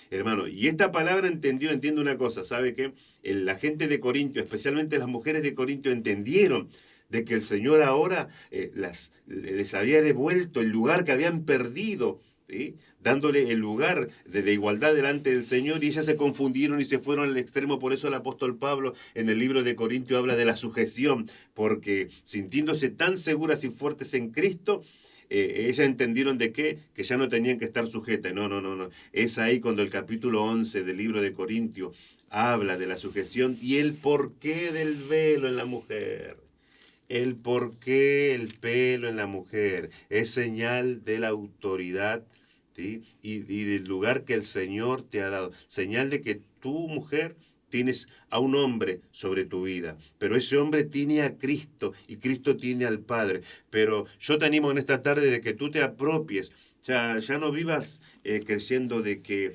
S2: Hermano, y esta palabra entiende una cosa, ¿sabe qué? La gente de Corintio, especialmente las mujeres de Corintio, entendieron de que el Señor ahora les había devuelto el lugar que habían perdido, ¿sí? Dándole el lugar de igualdad delante del Señor, y ellas se confundieron y se fueron al extremo. Por eso el apóstol Pablo en el libro de Corintios habla de la sujeción, porque sintiéndose tan seguras y fuertes en Cristo, ellas entendieron que ya no tenían que estar sujetas. No. Es ahí cuando el capítulo 11 del libro de Corintios habla de la sujeción y el porqué del velo en la mujer. El porqué el pelo en la mujer es señal de la autoridad, ¿sí? y del lugar que el Señor te ha dado. Señal de que tú, mujer, tienes a un hombre sobre tu vida, pero ese hombre tiene a Cristo y Cristo tiene al Padre. Pero yo te animo en esta tarde de que tú te apropies, ya no vivas creyendo de que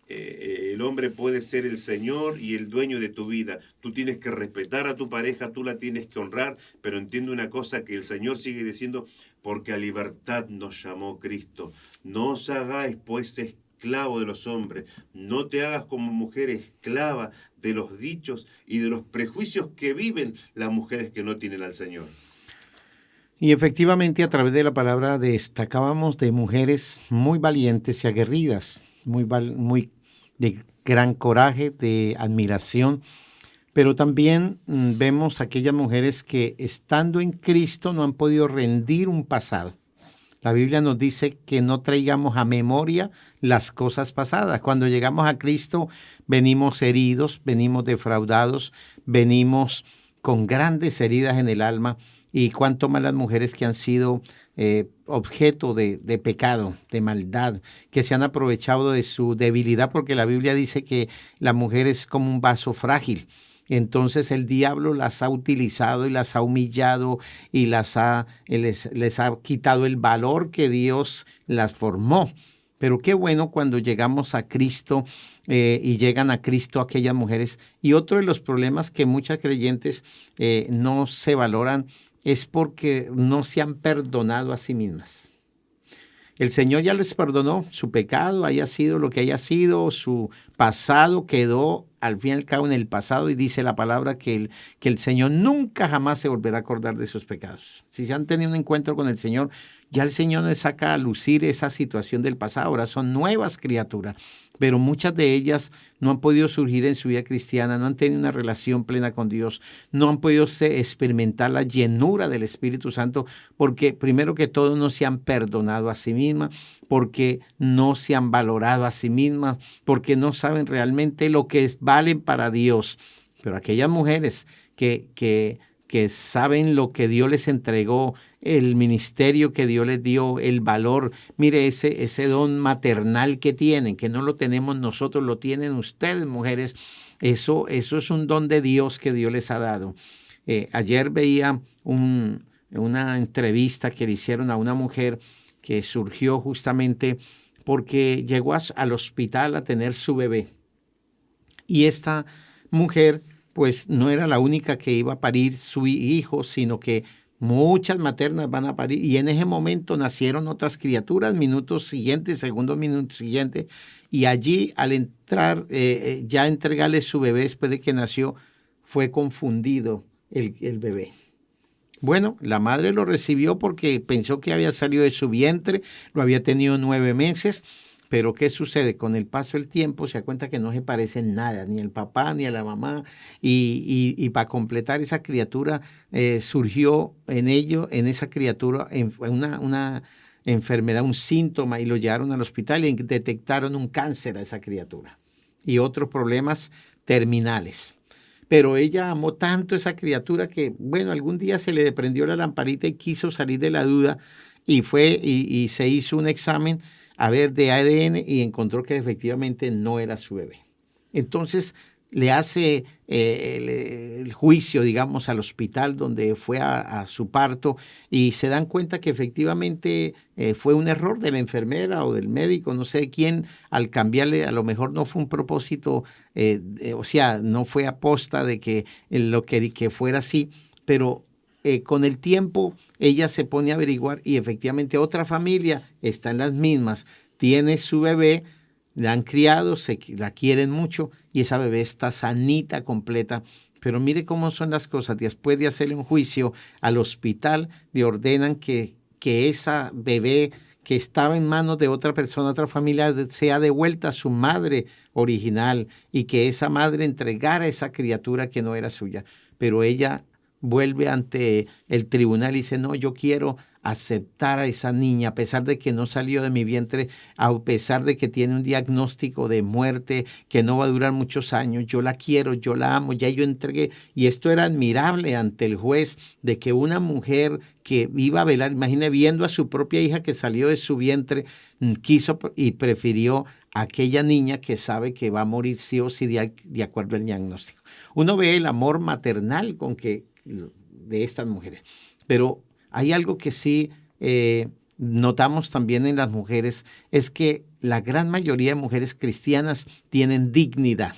S2: el hombre puede ser el Señor y el dueño de tu vida. Tú tienes que respetar a tu pareja, tú la tienes que honrar, pero entiende una cosa que el Señor sigue diciendo, porque a libertad nos llamó Cristo. No os hagáis pues esclavo de los hombres, no te hagas como mujer esclava de los dichos y de los prejuicios que viven las mujeres que no tienen al Señor.
S1: Y efectivamente a través de la palabra destacábamos de mujeres muy valientes y aguerridas, muy de gran coraje, de admiración, pero también vemos aquellas mujeres que estando en Cristo no han podido rendir un pasado. La Biblia nos dice que no traigamos a memoria las cosas pasadas. Cuando llegamos a Cristo venimos heridos, venimos defraudados, venimos con grandes heridas en el alma, y cuánto más las mujeres que han sido objeto de pecado, de maldad, que se han aprovechado de su debilidad, porque la Biblia dice que la mujer es como un vaso frágil. Entonces el diablo las ha utilizado y las ha humillado y les ha quitado el valor que Dios las formó. Pero qué bueno cuando llegamos a Cristo y llegan a Cristo aquellas mujeres. Y otro de los problemas que muchas creyentes no se valoran es porque no se han perdonado a sí mismas. El Señor ya les perdonó su pecado, haya sido lo que haya sido, su pasado quedó al fin y al cabo en el pasado, y dice la palabra que el Señor nunca jamás se volverá a acordar de sus pecados. Si se han tenido un encuentro con el Señor, ya el Señor les saca a lucir esa situación del pasado, ahora son nuevas criaturas, pero muchas de ellas no han podido surgir en su vida cristiana, no han tenido una relación plena con Dios, no han podido experimentar la llenura del Espíritu Santo, porque primero que todo no se han perdonado a sí mismas, porque no se han valorado a sí mismas, porque no saben realmente lo que valen para Dios. Pero aquellas mujeres que saben lo que Dios les entregó el ministerio que Dios les dio, el valor. Mire ese don maternal que tienen, que no lo tenemos nosotros, lo tienen ustedes, mujeres. Eso es un don de Dios que Dios les ha dado. Ayer veía una entrevista que le hicieron a una mujer que surgió justamente porque llegó al hospital a tener su bebé. Y esta mujer, pues no era la única que iba a parir su hijo, sino que muchas maternas van a parir. Y en ese momento nacieron otras criaturas, minutos siguientes, segundos minutos siguientes. Y allí, al entrar, ya entregarle su bebé después de que nació, fue confundido el bebé. Bueno, la madre lo recibió porque pensó que había salido de su vientre, lo había tenido 9 meses, pero ¿qué sucede? Con el paso del tiempo se da cuenta que no se parecen nada, ni al papá ni a la mamá, y para completar esa criatura surgió en esa criatura una enfermedad, un síntoma, y lo llevaron al hospital y detectaron un cáncer a esa criatura y otros problemas terminales. Pero ella amó tanto a esa criatura que, bueno, algún día se le prendió la lamparita y quiso salir de la duda y fue y se hizo un examen a ver de ADN y encontró que efectivamente no era su bebé. Entonces le hace el juicio, digamos, al hospital donde fue a su parto y se dan cuenta que efectivamente fue un error de la enfermera o del médico, no sé quién, al cambiarle, a lo mejor no fue un propósito, o sea, no fue aposta de que lo que fuera así, pero con el tiempo ella se pone a averiguar y efectivamente otra familia está en las mismas, tiene su bebé, la han criado, la quieren mucho y esa bebé está sanita, completa. Pero mire cómo son las cosas. Después de hacerle un juicio al hospital, le ordenan que esa bebé que estaba en manos de otra persona, otra familia, sea devuelta a su madre original y que esa madre entregara esa criatura que no era suya. Pero ella vuelve ante el tribunal y dice, no, yo quiero aceptar a esa niña, a pesar de que no salió de mi vientre, a pesar de que tiene un diagnóstico de muerte que no va a durar muchos años, yo la quiero, yo la amo, ya yo entregué. Y esto era admirable ante el juez, de que una mujer que iba a velar, imagine, viendo a su propia hija que salió de su vientre, quiso y prefirió a aquella niña que sabe que va a morir sí o sí de acuerdo al diagnóstico. Uno ve el amor maternal con que de estas mujeres, pero hay algo que sí notamos también en las mujeres, es que la gran mayoría de mujeres cristianas tienen dignidad.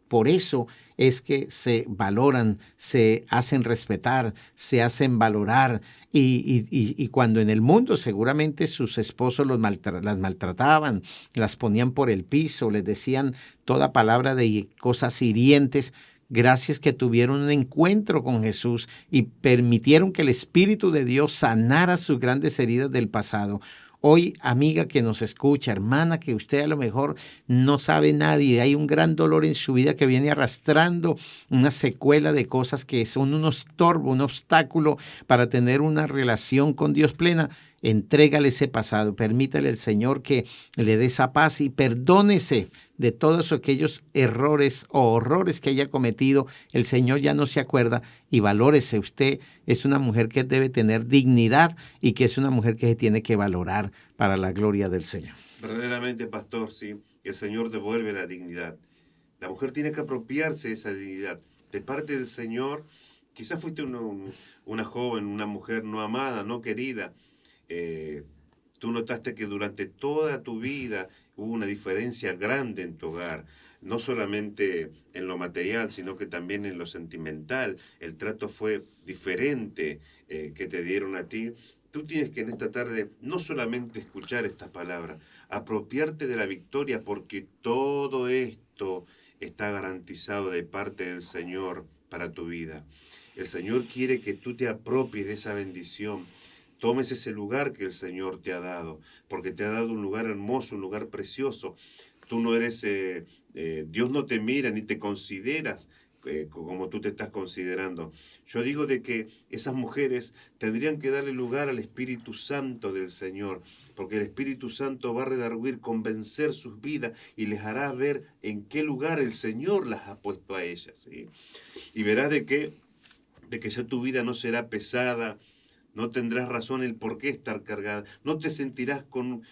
S1: Por eso es que se valoran, se hacen respetar, se hacen valorar. Y cuando en el mundo seguramente sus esposos las maltrataban, las ponían por el piso, les decían toda palabra de cosas hirientes, gracias que tuvieron un encuentro con Jesús y permitieron que el Espíritu de Dios sanara sus grandes heridas del pasado. Hoy, amiga que nos escucha, hermana, que usted a lo mejor no sabe nadie, hay un gran dolor en su vida que viene arrastrando una secuela de cosas que son un estorbo, un obstáculo para tener una relación con Dios plena. Entrégale ese pasado, permítale al Señor que le dé esa paz y perdónese de todos aquellos errores o horrores que haya cometido. El Señor ya no se acuerda y valórese. Usted es una mujer que debe tener dignidad y que es una mujer que se tiene que valorar para la gloria del Señor.
S2: Verdaderamente, pastor, sí, el Señor devuelve la dignidad. La mujer tiene que apropiarse de esa dignidad. De parte del Señor, quizás fuiste una joven, una mujer no amada, no querida. Tú notaste que durante toda tu vida hubo una diferencia grande en tu hogar, no solamente en lo material, sino que también en lo sentimental. El trato fue diferente que te dieron a ti. Tú tienes que en esta tarde no solamente escuchar estas palabras, apropiarte de la victoria, porque todo esto está garantizado de parte del Señor para tu vida. El Señor quiere que tú te apropies de esa bendición. Tomes ese lugar que el Señor te ha dado, porque te ha dado un lugar hermoso, un lugar precioso. Tú no eres, Dios no te mira ni te consideras como tú te estás considerando. Yo digo de que esas mujeres tendrían que darle lugar al Espíritu Santo del Señor, porque el Espíritu Santo va a redarguir, convencer sus vidas y les hará ver en qué lugar el Señor las ha puesto a ellas, ¿sí? Y verás de que ya tu vida no será pesada, no tendrás razón el por qué estar cargada, no te sentirás con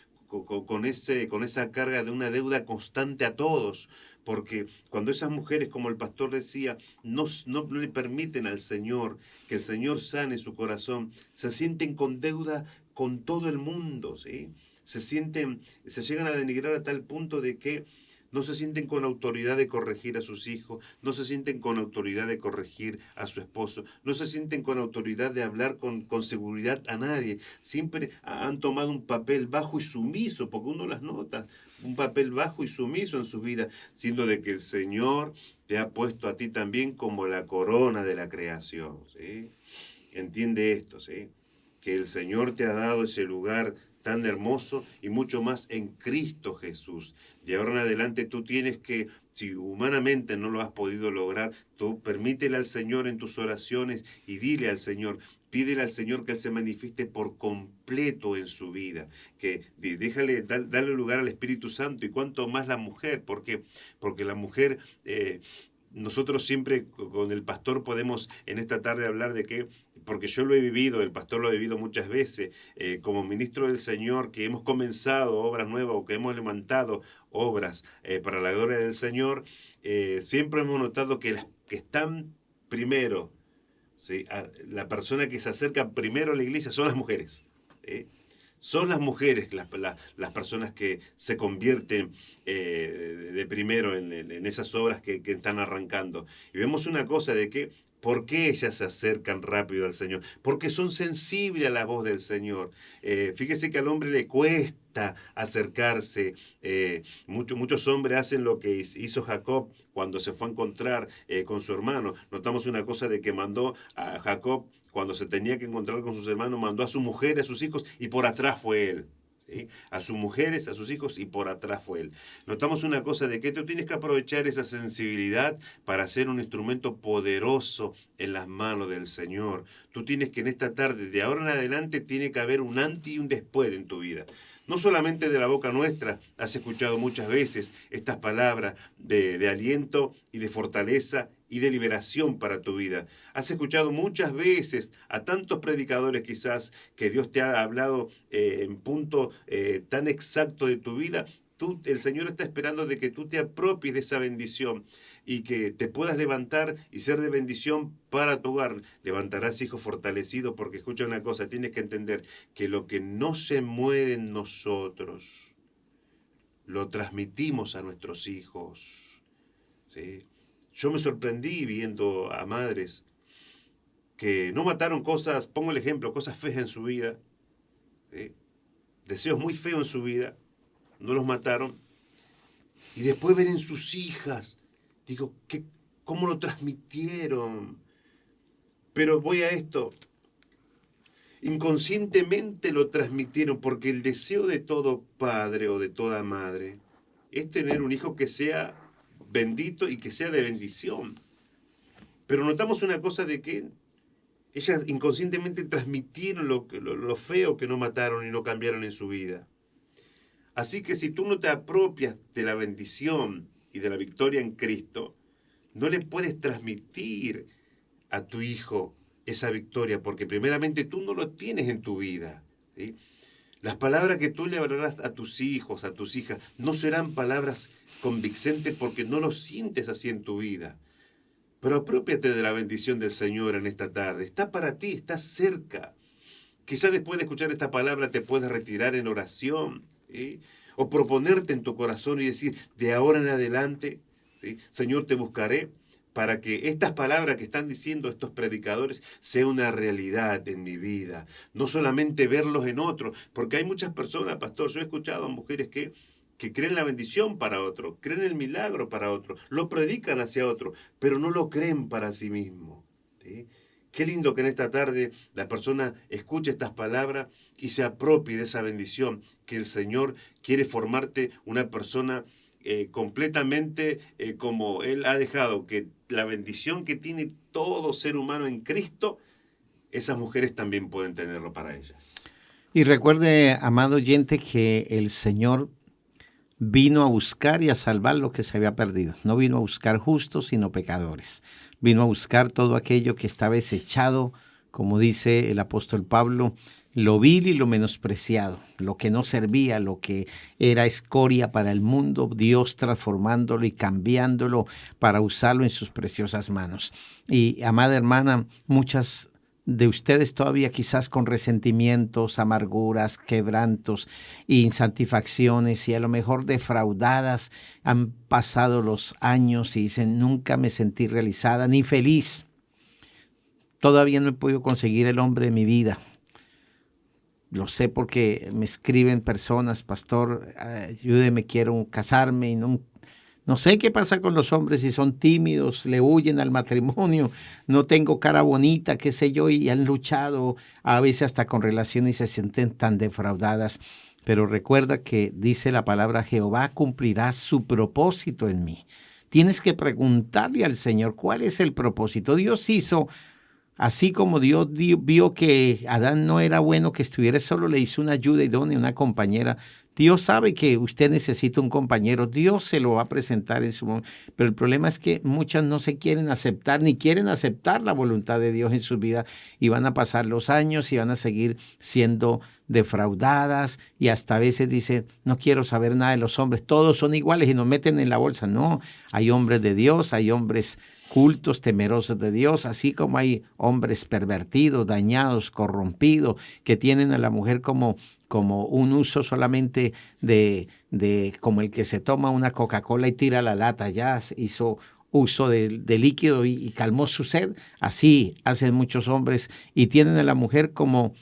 S2: esa carga de una deuda constante a todos, porque cuando esas mujeres, como el pastor decía, no le permiten al Señor que el Señor sane su corazón, se sienten con deuda con todo el mundo, ¿sí? Se llegan a denigrar a tal punto de que no se sienten con autoridad de corregir a sus hijos, no se sienten con autoridad de corregir a su esposo, no se sienten con autoridad de hablar con seguridad a nadie. Siempre han tomado un papel bajo y sumiso, porque uno las nota, un papel bajo y sumiso en su vida, siendo de que el Señor te ha puesto a ti también como la corona de la creación, ¿sí? Entiende esto, ¿sí? Que el Señor te ha dado ese lugar tan hermoso y mucho más en Cristo Jesús. De ahora en adelante tú tienes que, si humanamente no lo has podido lograr, tú permítele al Señor en tus oraciones y dile al Señor, pídele al Señor que Él se manifieste por completo en su vida, que dale lugar al Espíritu Santo y cuanto más la mujer, porque la mujer... nosotros siempre con el pastor podemos en esta tarde hablar de que, porque yo lo he vivido, el pastor lo ha vivido muchas veces, como ministro del Señor, que hemos comenzado obras nuevas o que hemos levantado obras para la gloria del Señor, siempre hemos notado que las que están primero, ¿sí? La persona que se acerca primero a la iglesia son las mujeres, ¿sí? Son las mujeres las personas que se convierten de primero en esas obras que están arrancando. Y vemos una cosa de que, ¿por qué ellas se acercan rápido al Señor? Porque son sensibles a la voz del Señor. Fíjese que al hombre le cuesta acercarse. Muchos hombres hacen lo que hizo Jacob cuando se fue a encontrar con su hermano. Notamos una cosa de que mandó a Jacob, cuando se tenía que encontrar con sus hermanos, mandó a su mujer, a sus hijos, y por atrás fue él. ¿Sí? A sus mujeres, a sus hijos, y por atrás fue él. Notamos una cosa de que tú tienes que aprovechar esa sensibilidad para ser un instrumento poderoso en las manos del Señor. Tú tienes que en esta tarde, de ahora en adelante, tiene que haber un antes y un después en tu vida. No solamente de la boca nuestra has escuchado muchas veces estas palabras de aliento y de fortaleza y de liberación para tu vida. Has escuchado muchas veces a tantos predicadores quizás que Dios te ha hablado en punto tan exacto de tu vida. El Señor está esperando de que tú te apropies de esa bendición y que te puedas levantar y ser de bendición para tu hogar. Levantarás hijos fortalecidos, porque escucha una cosa, tienes que entender que lo que no se muere en nosotros, lo transmitimos a nuestros hijos, ¿sí? Yo me sorprendí viendo a madres que no mataron cosas, pongo el ejemplo, cosas feas en su vida, ¿sí? Deseos muy feos en su vida, no los mataron, y después ver en sus hijas, digo, ¿cómo lo transmitieron? Pero voy a esto, inconscientemente lo transmitieron, porque el deseo de todo padre o de toda madre es tener un hijo que sea bendito y que sea de bendición. Pero notamos una cosa de que ellas inconscientemente transmitieron lo feo que no mataron y no cambiaron en su vida. Así que si tú no te apropias de la bendición y de la victoria en Cristo, no le puedes transmitir a tu hijo esa victoria, porque primeramente tú no lo tienes en tu vida, ¿sí? Las palabras que tú le hablarás a tus hijos, a tus hijas, no serán palabras convincentes porque no lo sientes así en tu vida. Pero apropiate de la bendición del Señor en esta tarde. Está para ti, está cerca. Quizás después de escuchar esta palabra te puedas retirar en oración, ¿sí? O proponerte en tu corazón y decir, de ahora en adelante, ¿sí? Señor, te buscaré para que estas palabras que están diciendo estos predicadores sea una realidad en mi vida. No solamente verlos en otros, porque hay muchas personas, pastor, yo he escuchado a mujeres que creen la bendición para otro, creen el milagro para otro, lo predican hacia otro, pero no lo creen para sí mismo, ¿sí? Qué lindo que en esta tarde la persona escuche estas palabras y se apropie de esa bendición, que el Señor quiere formarte una persona completamente como Él ha dejado, que la bendición que tiene todo ser humano en Cristo, esas mujeres también pueden tenerlo para ellas.
S1: Y recuerde, amado oyente, que el Señor vino a buscar y a salvar lo que se había perdido. No vino a buscar justos, sino pecadores. Vino a buscar todo aquello que estaba desechado como dice el apóstol Pablo, lo vil y lo menospreciado, lo que no servía, lo que era escoria para el mundo, Dios transformándolo y cambiándolo para usarlo en sus preciosas manos. Y, amada hermana, muchas de ustedes todavía quizás con resentimientos, amarguras, quebrantos, insatisfacciones y a lo mejor defraudadas, han pasado los años y dicen, nunca me sentí realizada ni feliz. Todavía no he podido conseguir el hombre de mi vida. Lo sé porque me escriben personas, pastor, ayúdeme, quiero casarme y no sé qué pasa con los hombres, si son tímidos, le huyen al matrimonio, no tengo cara bonita, qué sé yo, y han luchado a veces hasta con relaciones y se sienten tan defraudadas. Pero recuerda que dice la palabra, Jehová cumplirá su propósito en mí. Tienes que preguntarle al Señor, ¿cuál es el propósito? Dios hizo, así como Dios vio que Adán no era bueno que estuviera solo, le hizo una ayuda idónea, una compañera. Dios sabe que usted necesita un compañero, Dios se lo va a presentar en su momento, pero el problema es que muchas no se quieren aceptar, ni quieren aceptar la voluntad de Dios en su vida, y van a pasar los años y van a seguir siendo defraudadas, y hasta a veces dicen, no quiero saber nada de los hombres, todos son iguales y nos meten en la bolsa. No, hay hombres de Dios, hay hombres cultos, temerosos de Dios, así como hay hombres pervertidos, dañados, corrompidos, que tienen a la mujer como un uso solamente de como el que se toma una Coca-Cola y tira la lata, ya hizo uso de líquido y calmó su sed. Así hacen muchos hombres y tienen a la mujer como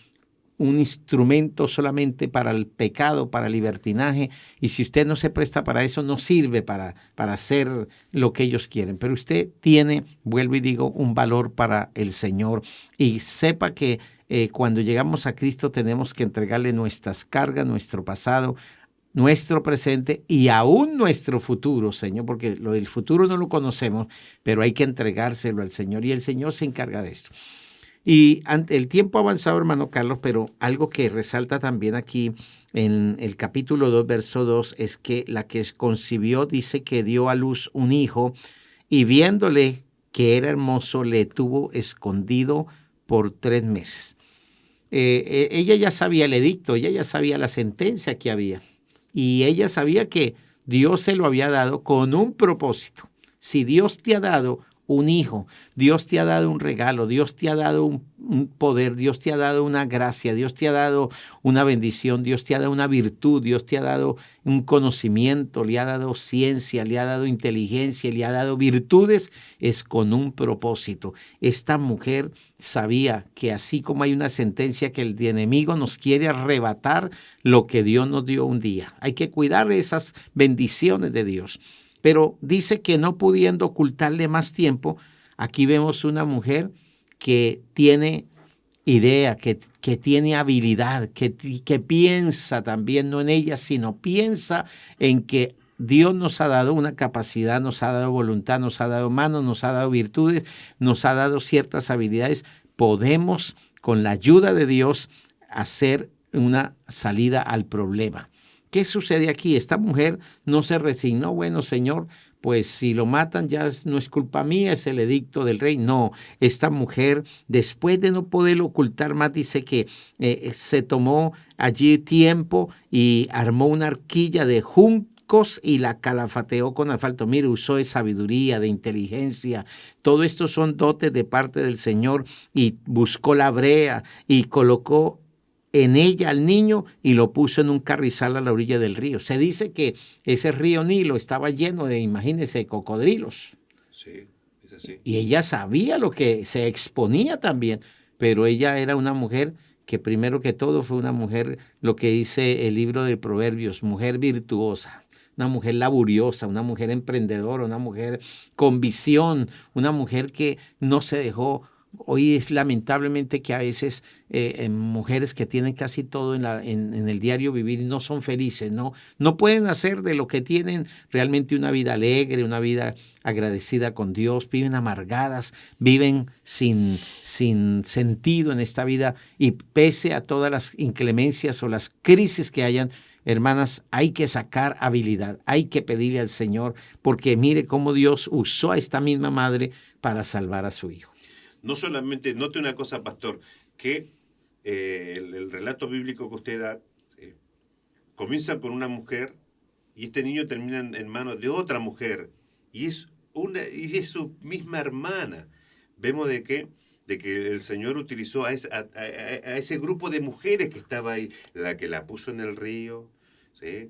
S1: un instrumento solamente para el pecado, para el libertinaje, y si usted no se presta para eso, no sirve para hacer lo que ellos quieren. Pero usted tiene, vuelvo y digo, un valor para el Señor, y sepa que cuando llegamos a Cristo tenemos que entregarle nuestras cargas, nuestro pasado, nuestro presente y aún nuestro futuro, Señor, porque lo del futuro no lo conocemos, pero hay que entregárselo al Señor y el Señor se encarga de esto. Y el tiempo ha avanzado, hermano Carlos, pero algo que resalta también aquí en el capítulo 2, verso 2, es que la que concibió dice que dio a luz un hijo y viéndole que era hermoso, le tuvo escondido por 3 meses. Ella ya sabía el edicto, ella ya sabía la sentencia que había y ella sabía que Dios se lo había dado con un propósito. Si Dios te ha dado un hijo, Dios te ha dado un regalo, Dios te ha dado un poder, Dios te ha dado una gracia, Dios te ha dado una bendición, Dios te ha dado una virtud, Dios te ha dado un conocimiento, le ha dado ciencia, le ha dado inteligencia, le ha dado virtudes, es con un propósito. Esta mujer sabía que así como hay una sentencia que el enemigo nos quiere arrebatar lo que Dios nos dio un día, hay que cuidar esas bendiciones de Dios. Pero dice que no pudiendo ocultarle más tiempo, aquí vemos una mujer que tiene idea, que tiene habilidad, que piensa también, no en ella, sino piensa en que Dios nos ha dado una capacidad, nos ha dado voluntad, nos ha dado manos, nos ha dado virtudes, nos ha dado ciertas habilidades. Podemos, con la ayuda de Dios, hacer una salida al problema. ¿Qué sucede aquí? Esta mujer no se resignó, bueno, Señor, pues si lo matan ya no es culpa mía, es el edicto del rey. No, esta mujer, después de no poder ocultar más, dice que se tomó allí tiempo y armó una arquilla de juncos y la calafateó con asfalto. Mire, usó de sabiduría, de inteligencia. Todo esto son dotes de parte del Señor y buscó la brea y colocó en ella al niño y lo puso en un carrizal a la orilla del río. Se dice que ese río Nilo estaba lleno de, imagínense, cocodrilos.
S2: Sí, es así.
S1: Y ella sabía lo que se exponía también, pero ella era una mujer que primero que todo fue una mujer, lo que dice el libro de Proverbios, mujer virtuosa, una mujer laboriosa, una mujer emprendedora, una mujer con visión, una mujer que no se dejó. Hoy es lamentablemente que a veces mujeres que tienen casi todo en el diario vivir y no son felices, no pueden hacer de lo que tienen realmente una vida alegre, una vida agradecida con Dios, viven amargadas, viven sin sentido en esta vida y pese a todas las inclemencias o las crisis que hayan, hermanas, hay que sacar habilidad, hay que pedirle al Señor porque mire cómo Dios usó a esta misma madre para salvar a su hijo.
S2: No solamente, note una cosa, pastor, que el relato bíblico que usted da comienza con una mujer y este niño termina en manos de otra mujer y es su misma hermana. Vemos de que el Señor utilizó a ese grupo de mujeres que estaba ahí, la que la puso en el río, ¿sí?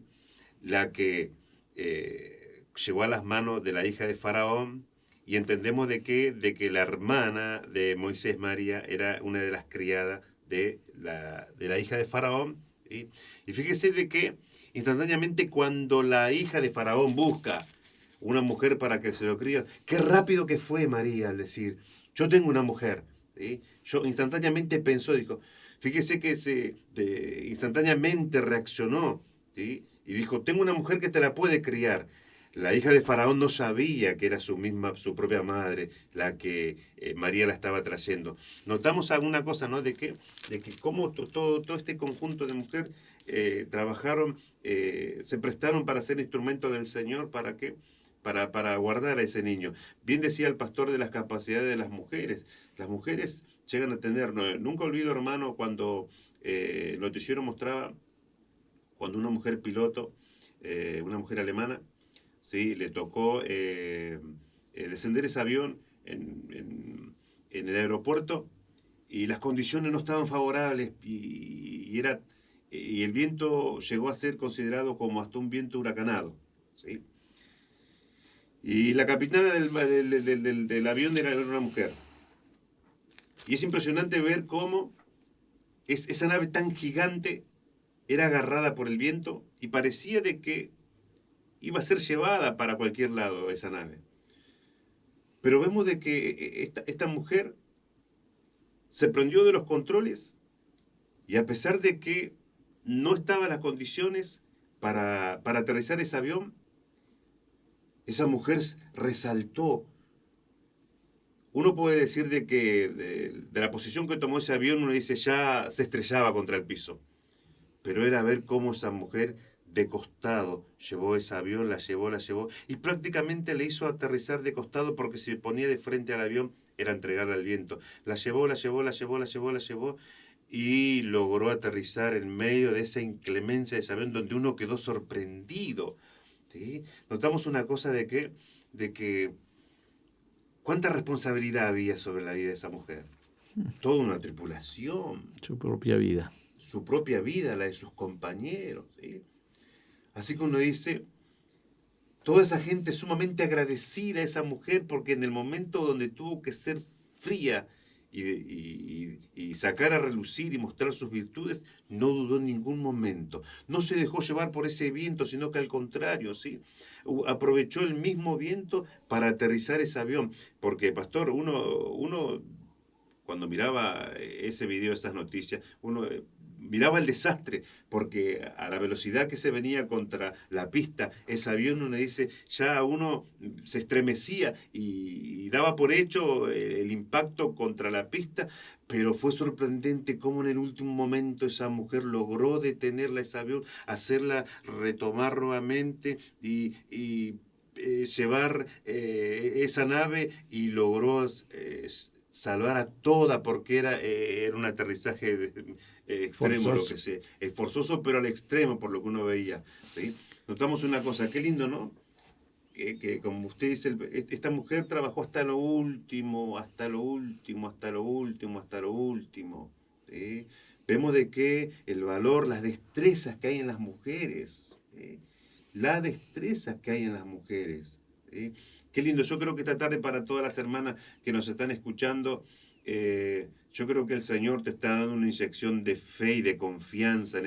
S2: La que llegó a las manos de la hija de Faraón, y entendemos de que la hermana de Moisés, María, era una de las criadas de la hija de Faraón, ¿sí? Y fíjese de que instantáneamente cuando la hija de Faraón busca una mujer para que se lo críe, qué rápido que fue María al decir, yo tengo una mujer, ¿sí? Yo instantáneamente pensó, dijo, fíjese que instantáneamente reaccionó, ¿sí? Y dijo, tengo una mujer que te la puede criar. La hija de Faraón no sabía que era su propia madre, la que María la estaba trayendo. Notamos alguna cosa, ¿no? De que cómo todo este conjunto de mujeres trabajaron, se prestaron para ser instrumentos del Señor, ¿para qué? Para guardar a ese niño. Bien decía el pastor de las capacidades de las mujeres. Las mujeres llegan a tener, nunca olvido, hermano, cuando el noticiero mostraba cuando una mujer piloto, una mujer alemana, ¿sí? Le tocó descender ese avión en el aeropuerto y las condiciones no estaban favorables y el viento llegó a ser considerado como hasta un viento huracanado, ¿sí? Y la capitana del avión era una mujer. Y es impresionante ver cómo esa nave tan gigante era agarrada por el viento y parecía de que iba a ser llevada para cualquier lado esa nave. Pero vemos de que esta mujer se prendió de los controles y a pesar de que no estaban las condiciones para aterrizar ese avión, esa mujer resaltó. Uno puede decir de que de la posición que tomó ese avión, uno dice ya se estrellaba contra el piso. Pero era ver cómo esa mujer de costado llevó ese avión, la llevó, y prácticamente le hizo aterrizar de costado porque si ponía de frente al avión era entregarla al viento. La llevó, y logró aterrizar en medio de esa inclemencia de ese avión donde uno quedó sorprendido, ¿sí? Notamos una cosa de que cuánta responsabilidad había sobre la vida de esa mujer. Toda una tripulación.
S1: Su propia vida.
S2: Su propia vida, la de sus compañeros, ¿sí? Así que uno dice, toda esa gente sumamente agradecida a esa mujer porque en el momento donde tuvo que ser fría y sacar a relucir y mostrar sus virtudes, no dudó en ningún momento. No se dejó llevar por ese viento, sino que al contrario, ¿sí? Aprovechó el mismo viento para aterrizar ese avión. Porque, pastor, uno cuando miraba ese video, esas noticias, uno miraba el desastre, porque a la velocidad que se venía contra la pista, ese avión, uno dice, ya uno se estremecía y daba por hecho el impacto contra la pista, pero fue sorprendente cómo en el último momento esa mujer logró detenerla, ese avión, hacerla retomar nuevamente y llevar esa nave y logró salvar a toda porque era un aterrizaje extremo,
S1: Forzoso.
S2: lo que sea, es forzoso pero al extremo por lo que uno veía, ¿sí? Notamos una cosa, qué lindo, ¿no? Que como usted dice, esta mujer trabajó hasta lo último, hasta lo último, hasta lo último, hasta lo último, ¿sí? Vemos de que el valor, las destrezas que hay en las mujeres, ¿sí? Las destrezas que hay en las mujeres, ¿sí? Qué lindo, yo creo que esta tarde para todas las hermanas que nos están escuchando, yo creo que el Señor te está dando una inyección de fe y de confianza en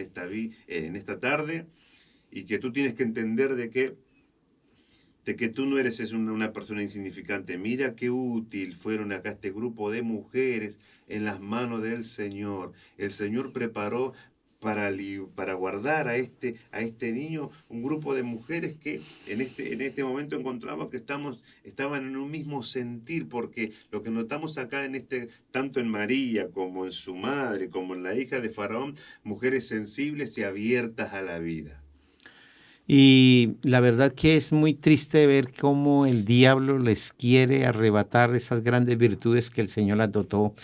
S2: esta tarde, y que tú tienes que entender de que tú no eres una persona insignificante. Mira qué útil fueron acá este grupo de mujeres en las manos del Señor. El Señor preparó para guardar a este niño un grupo de mujeres que en este momento encontramos que estaban en un mismo sentir, porque lo que notamos acá tanto en María como en su madre, como en la hija de Faraón, mujeres sensibles y abiertas a la vida.
S1: Y la verdad que es muy triste ver cómo el diablo les quiere arrebatar esas grandes virtudes que el Señor las dotó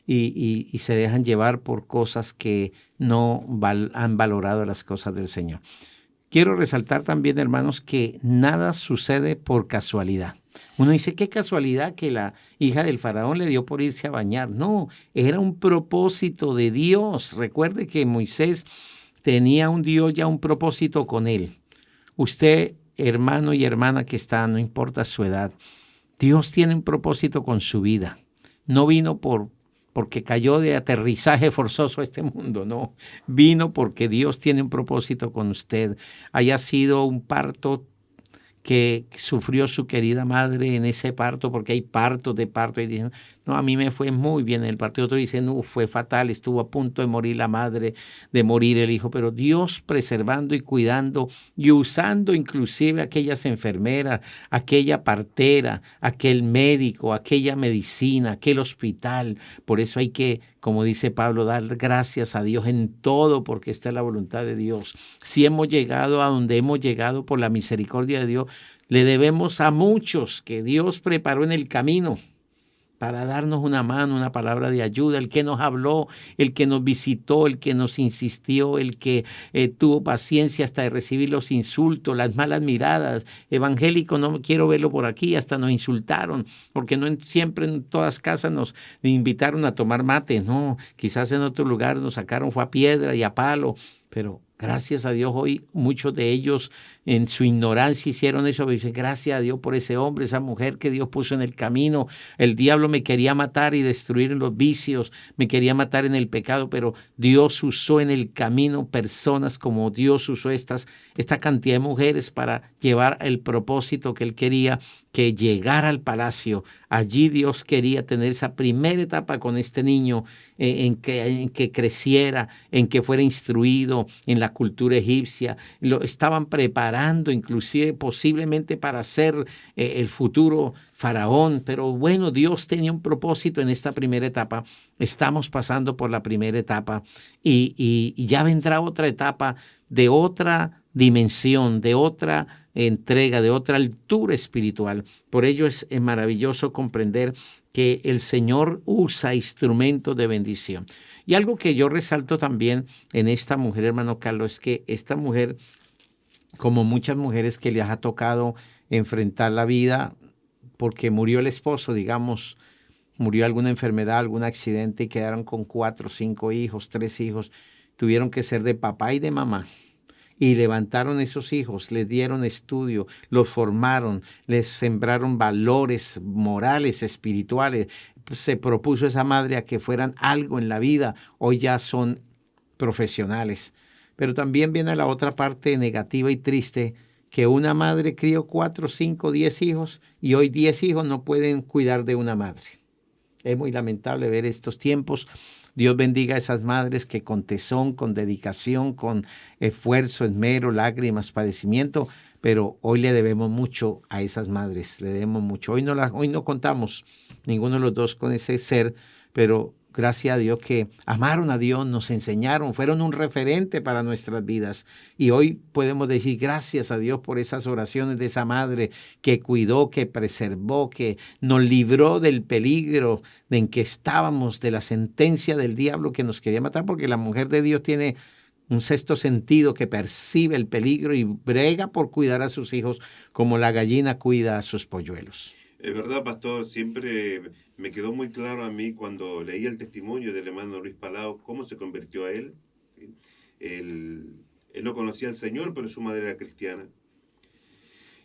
S1: y se dejan llevar por cosas que no han valorado las cosas del Señor. Quiero resaltar también, hermanos, que nada sucede por casualidad. Uno dice, qué casualidad que la hija del faraón le dio por irse a bañar. No, era un propósito de Dios. Recuerde que Moisés tenía un Dios ya un propósito con él. Usted, hermano y hermana que está, no importa su edad, Dios tiene un propósito con su vida. No vino porque cayó de aterrizaje forzoso a este mundo, no. Vino porque Dios tiene un propósito con usted. Haya sido un parto que sufrió su querida madre en ese parto, porque hay partos de parto, y dicen, no, a mí me fue muy bien en el parto. Otro dice, no, fue fatal, estuvo a punto de morir la madre, de morir el hijo, pero Dios preservando y cuidando y usando inclusive aquellas enfermeras, aquella partera, aquel médico, aquella medicina, aquel hospital. Por eso hay que, como dice Pablo, dar gracias a Dios en todo, porque esta es la voluntad de Dios. Si hemos llegado a donde hemos llegado por la misericordia de Dios, le debemos a muchos que Dios preparó en el camino para darnos una mano, una palabra de ayuda, el que nos habló, el que nos visitó, el que nos insistió, el que tuvo paciencia hasta de recibir los insultos, las malas miradas. Evangélico, no quiero verlo por aquí, hasta nos insultaron, porque no siempre en todas casas nos invitaron a tomar mate, no, quizás en otro lugar nos sacaron fue a piedra y a palo, pero gracias a Dios hoy muchos de ellos en su ignorancia hicieron eso. Dicen, gracias a Dios por ese hombre, esa mujer que Dios puso en el camino. El diablo me quería matar y destruir en los vicios, me quería matar en el pecado, pero Dios usó en el camino personas como Dios usó esta cantidad de mujeres para llevar el propósito que Él quería, que llegara al palacio. Allí Dios quería tener esa primera etapa con este niño, en que creciera, en que fuera instruido en la cultura egipcia. Lo estaban preparando inclusive posiblemente para ser el futuro faraón, pero bueno, Dios tenía un propósito en esta primera etapa. Estamos pasando por la primera etapa y ya vendrá otra etapa de otra dimensión, de otra entrega, de otra altura espiritual. Por ello es maravilloso comprender que el Señor usa instrumentos de bendición. Y algo que yo resalto también en esta mujer, hermano Carlos, es que esta mujer, como muchas mujeres que les ha tocado enfrentar la vida porque murió el esposo, digamos, murió alguna enfermedad, algún accidente y quedaron con 4, 5 hijos, 3 hijos, tuvieron que ser de papá y de mamá. Y levantaron esos hijos, les dieron estudio, los formaron, les sembraron valores morales, espirituales. Se propuso esa madre a que fueran algo en la vida. Hoy ya son profesionales. Pero también viene la otra parte negativa y triste, que una madre crió 4, 5, 10 hijos y hoy 10 hijos no pueden cuidar de una madre. Es muy lamentable ver estos tiempos. Dios bendiga a esas madres que con tesón, con dedicación, con esfuerzo, esmero, lágrimas, padecimiento, pero hoy le debemos mucho a esas madres, le debemos mucho. Hoy no contamos ninguno de los dos con ese ser, pero gracias a Dios que amaron a Dios, nos enseñaron, fueron un referente para nuestras vidas. Y hoy podemos decir gracias a Dios por esas oraciones de esa madre que cuidó, que preservó, que nos libró del peligro en que estábamos, de la sentencia del diablo que nos quería matar, porque la mujer de Dios tiene un sexto sentido que percibe el peligro y brega por cuidar a sus hijos como la gallina cuida a sus polluelos.
S2: Es verdad, pastor, siempre me quedó muy claro a mí cuando leí el testimonio del hermano Luis Palau, cómo se convirtió a él. Él no conocía al Señor, pero su madre era cristiana.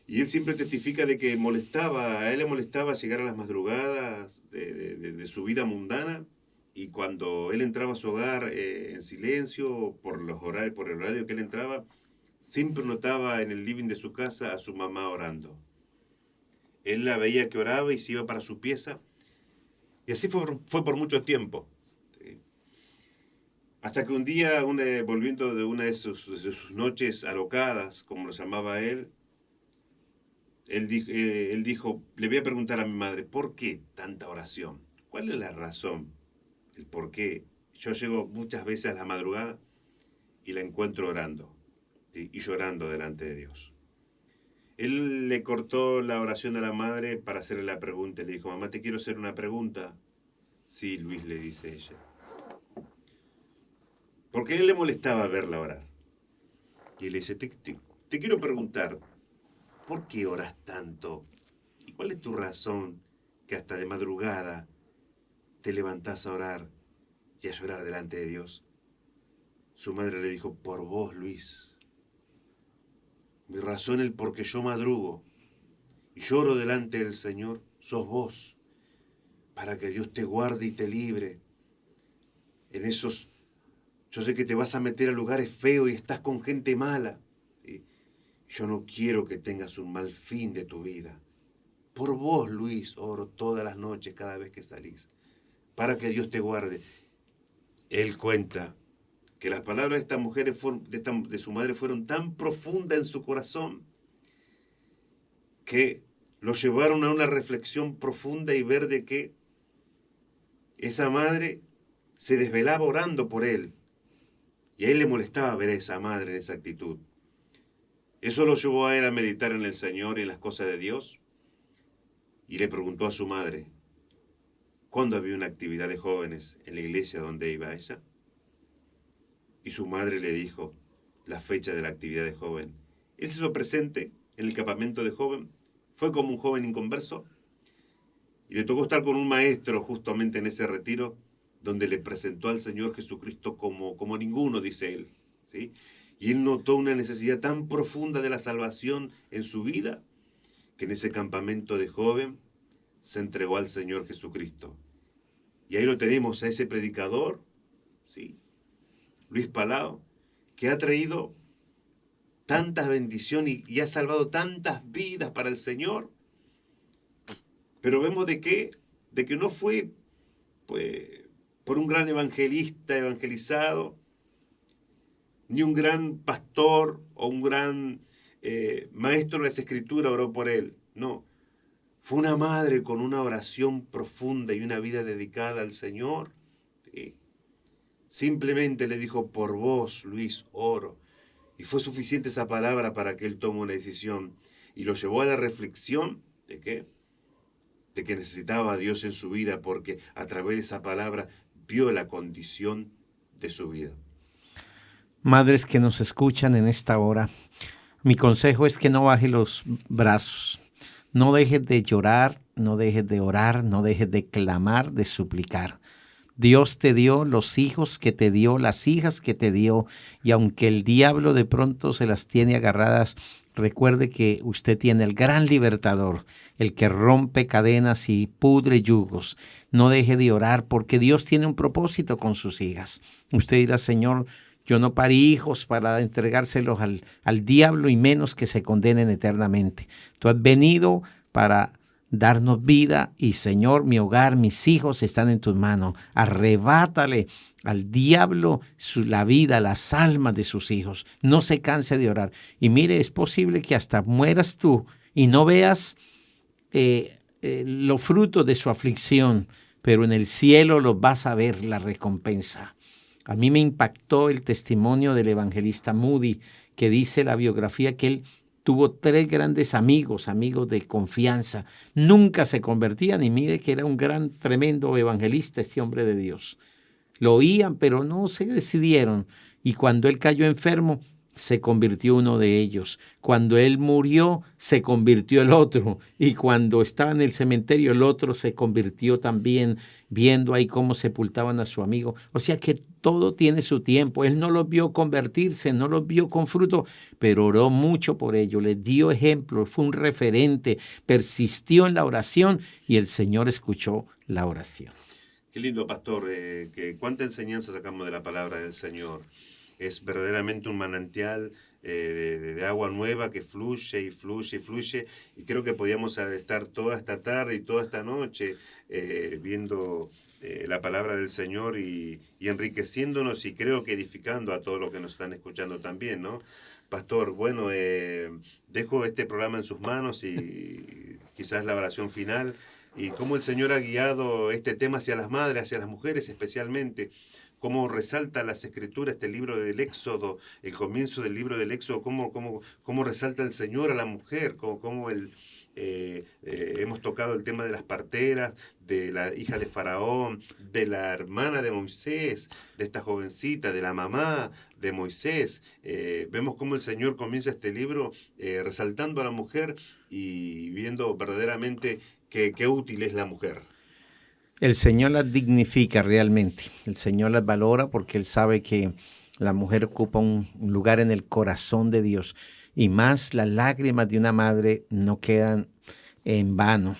S2: Y él siempre testifica de que a él le molestaba llegar a las madrugadas de su vida mundana, y cuando él entraba a su hogar en silencio, por el horario que él entraba, siempre notaba en el living de su casa a su mamá orando. Él la veía que oraba y se iba para su pieza. Y así fue por mucho tiempo. ¿Sí? Hasta que un día, volviendo de una de sus noches alocadas, como lo llamaba él dijo, le voy a preguntar a mi madre, ¿por qué tanta oración? ¿Cuál es la razón? El por qué. Yo llego muchas veces a la madrugada y la encuentro orando. ¿sí? Y llorando delante de Dios. Él le cortó la oración a la madre para hacerle la pregunta. Le dijo, mamá, te quiero hacer una pregunta. Sí, Luis, le dice ella. Porque a él le molestaba verla orar. Y él le dice, te quiero preguntar, ¿por qué oras tanto? ¿Y cuál es tu razón que hasta de madrugada te levantás a orar y a llorar delante de Dios? Su madre le dijo, por vos, Luis. Mi razón, el por qué yo madrugo y lloro delante del Señor, sos vos, para que Dios te guarde y te libre en esos. Yo sé que te vas a meter a lugares feos y estás con gente mala. ¿Sí? Yo no quiero que tengas un mal fin de tu vida. Por vos, Luis, oro todas las noches, cada vez que salís, para que Dios te guarde. Él cuenta que las palabras de esta mujer, de su madre, fueron tan profundas en su corazón que lo llevaron a una reflexión profunda y ver de que esa madre se desvelaba orando por él. Y a él le molestaba ver a esa madre en esa actitud. Eso lo llevó a él a meditar en el Señor y en las cosas de Dios. Y le preguntó a su madre, ¿cuándo había una actividad de jóvenes en la iglesia donde iba ella? Y su madre le dijo la fecha de la actividad de joven. Él se hizo presente en el campamento de joven, fue como un joven inconverso, y le tocó estar con un maestro justamente en ese retiro, donde le presentó al Señor Jesucristo como ninguno, dice él, ¿sí? Y él notó una necesidad tan profunda de la salvación en su vida, que en ese campamento de joven se entregó al Señor Jesucristo. Y ahí lo tenemos, a ese predicador, ¿sí? Luis Palau, que ha traído tantas bendiciones y ha salvado tantas vidas para el Señor. Pero vemos de que no fue pues, por un gran evangelista evangelizado, ni un gran pastor o un gran maestro de las Escrituras oró por él. No, fue una madre con una oración profunda y una vida dedicada al Señor. ¿Sí? Simplemente le dijo, por vos, Luis, oro. Y fue suficiente esa palabra para que él tome una decisión. Y lo llevó a la reflexión de qué, de que necesitaba a Dios en su vida, porque a través de esa palabra vio la condición de su vida.
S1: Madres que nos escuchan en esta hora, mi consejo es que no baje los brazos, no dejes de llorar, no dejes de orar, no dejes de clamar, de suplicar. Dios te dio los hijos que te dio, las hijas que te dio, y aunque el diablo de pronto se las tiene agarradas, recuerde que usted tiene el gran libertador, el que rompe cadenas y pudre yugos. No deje de orar porque Dios tiene un propósito con sus hijas. Usted dirá, Señor, yo no parí hijos para entregárselos al diablo y menos que se condenen eternamente. Tú has venido para darnos vida y Señor, mi hogar, mis hijos están en tus manos. Arrebátale al diablo la vida, las almas de sus hijos. No se canse de orar. Y mire, es posible que hasta mueras tú y no veas los frutos de su aflicción, pero en el cielo los vas a ver, la recompensa. A mí me impactó el testimonio del evangelista Moody, que dice la biografía que él tuvo 3 grandes amigos de confianza. Nunca se convertían y mire que era un gran, tremendo evangelista este hombre de Dios. Lo oían, pero no se decidieron. Y cuando él cayó enfermo, se convirtió uno de ellos. Cuando él murió, se convirtió el otro. Y cuando estaba en el cementerio, el otro se convirtió también, viendo ahí cómo sepultaban a su amigo. O sea que todo tiene su tiempo. Él no los vio convertirse, no los vio con fruto, pero oró mucho por ellos, les dio ejemplo, fue un referente, persistió en la oración y el Señor escuchó la oración.
S2: Qué lindo, pastor, que cuánta enseñanza sacamos de la palabra del Señor. Es verdaderamente un manantial de agua nueva que fluye y fluye y fluye. Y creo que podíamos estar toda esta tarde y toda esta noche viendo la palabra del Señor y enriqueciéndonos y creo que edificando a todos los que nos están escuchando también, ¿no? Pastor, bueno, dejo este programa en sus manos y quizás la oración final y cómo el Señor ha guiado este tema hacia las madres, hacia las mujeres especialmente. cómo resalta las Escrituras, este libro del Éxodo, el comienzo del libro del Éxodo, cómo resalta el Señor a la mujer, cómo hemos tocado el tema de las parteras, de la hija de Faraón, de la hermana de Moisés, de esta jovencita, de la mamá de Moisés. Vemos cómo el Señor comienza este libro resaltando a la mujer y viendo verdaderamente qué útil es la mujer.
S1: El Señor las dignifica realmente, el Señor las valora porque Él sabe que la mujer ocupa un lugar en el corazón de Dios. Y más las lágrimas de una madre no quedan en vano.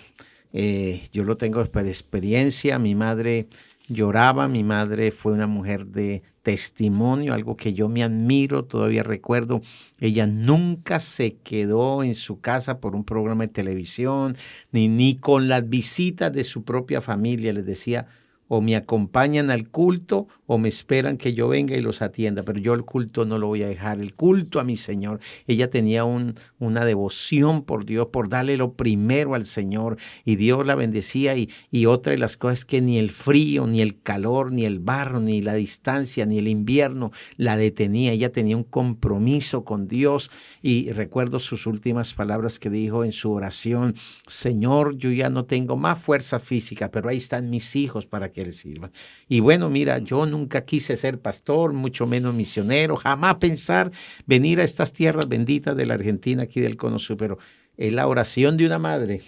S1: Yo lo tengo por experiencia. Mi madre lloraba, mi madre fue una mujer de testimonio, algo que yo me admiro, todavía recuerdo. Ella nunca se quedó en su casa por un programa de televisión, ni con las visitas de su propia familia. Les decía, o me acompañan al culto o me esperan que yo venga y los atienda, pero yo el culto no lo voy a dejar, el culto a mi Señor. Ella tenía una devoción por Dios, por darle lo primero al Señor, y Dios la bendecía. Y otra de las cosas que ni el frío, ni el calor, ni el barro, ni la distancia, ni el invierno la detenía. Ella tenía un compromiso con Dios, y recuerdo sus últimas palabras que dijo en su oración: Señor, yo ya no tengo más fuerza física, pero ahí están mis hijos para que les sirvan. Y bueno, mira, yo nunca quise ser pastor, mucho menos misionero, jamás pensar venir a estas tierras benditas de la Argentina, aquí del Cono Sur, pero es la oración de una madre,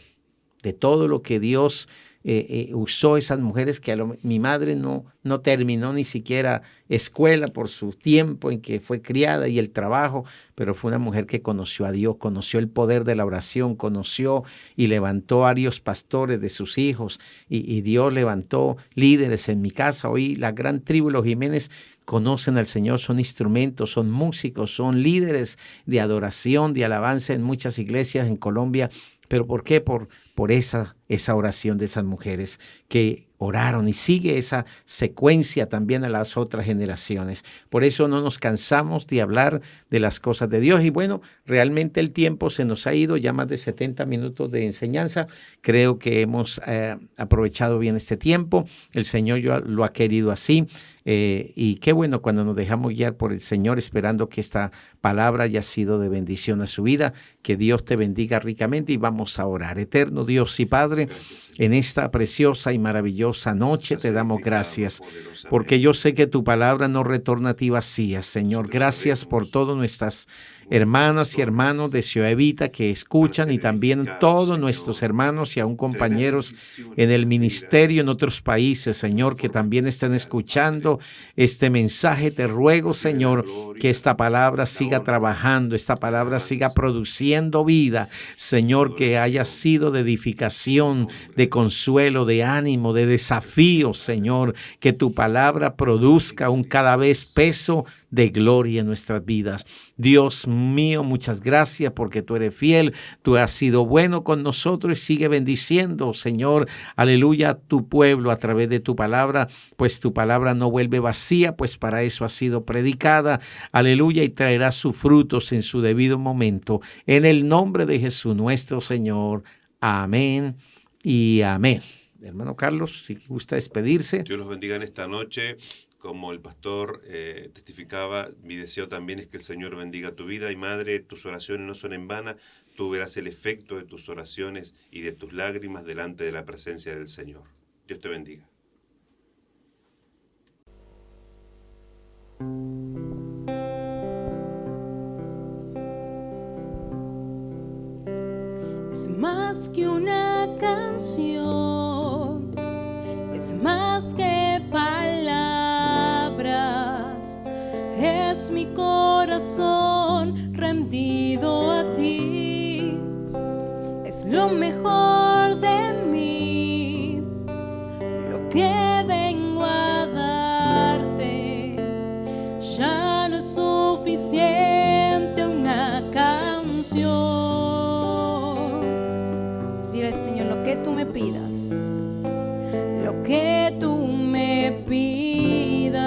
S1: de todo lo que Dios usó esas mujeres, que mi madre no terminó ni siquiera escuela por su tiempo en que fue criada y el trabajo, pero fue una mujer que conoció a Dios, conoció el poder de la oración, conoció y levantó varios pastores de sus hijos, y Dios levantó líderes en mi casa. Hoy la gran tribu de los Jiménez conocen al Señor, son instrumentos, son músicos, son líderes de adoración, de alabanza en muchas iglesias en Colombia. ¿Pero por qué? Por esa oración de esas mujeres que oraron, y sigue esa secuencia también a las otras generaciones. Por eso no nos cansamos de hablar de las cosas de Dios. Y bueno, realmente el tiempo se nos ha ido, ya más de 70 minutos de enseñanza. Creo que hemos aprovechado bien este tiempo. El Señor lo ha querido así. Y qué bueno cuando nos dejamos guiar por el Señor, esperando que esta palabra haya sido de bendición a su vida. Que Dios te bendiga ricamente, y vamos a orar. Eterno Dios y Padre, en esta preciosa y maravillosa noche te damos gracias, porque yo sé que tu palabra no retorna a ti vacía, Señor. Gracias por todas nuestras hermanas y hermanos de Ciudad Evita que escuchan, y también todos nuestros hermanos y aún compañeros en el ministerio en otros países, Señor, que también están escuchando este mensaje. Te ruego, Señor, que esta palabra siga trabajando, esta palabra siga produciendo vida, Señor, que haya sido de edificación, de consuelo, de ánimo, de desafío, Señor, que tu palabra produzca un cada vez peso de gloria en nuestras vidas. Dios mío, muchas gracias porque tú eres fiel, tú has sido bueno con nosotros, y sigue bendiciendo, Señor, aleluya, tu pueblo a través de tu palabra, pues tu palabra no vuelve vacía, pues para eso ha sido predicada, aleluya, y traerá sus frutos en su debido momento. En el nombre de Jesús nuestro Señor. Amén y amén. Hermano Carlos, si gusta despedirse.
S2: Dios los bendiga en esta noche. Como el pastor testificaba, mi deseo también es que el Señor bendiga tu vida. Y madre, tus oraciones no son en vano. Tú verás el efecto de tus oraciones y de tus lágrimas delante de la presencia del Señor. Dios te bendiga.
S3: Es más que una canción, es más que palabras, es mi corazón rendido a ti, es lo mejor de mí, lo que vengo a darte. Ya no es suficiente una canción. Dile al Señor lo que tú me pidas, lo que tú me pidas,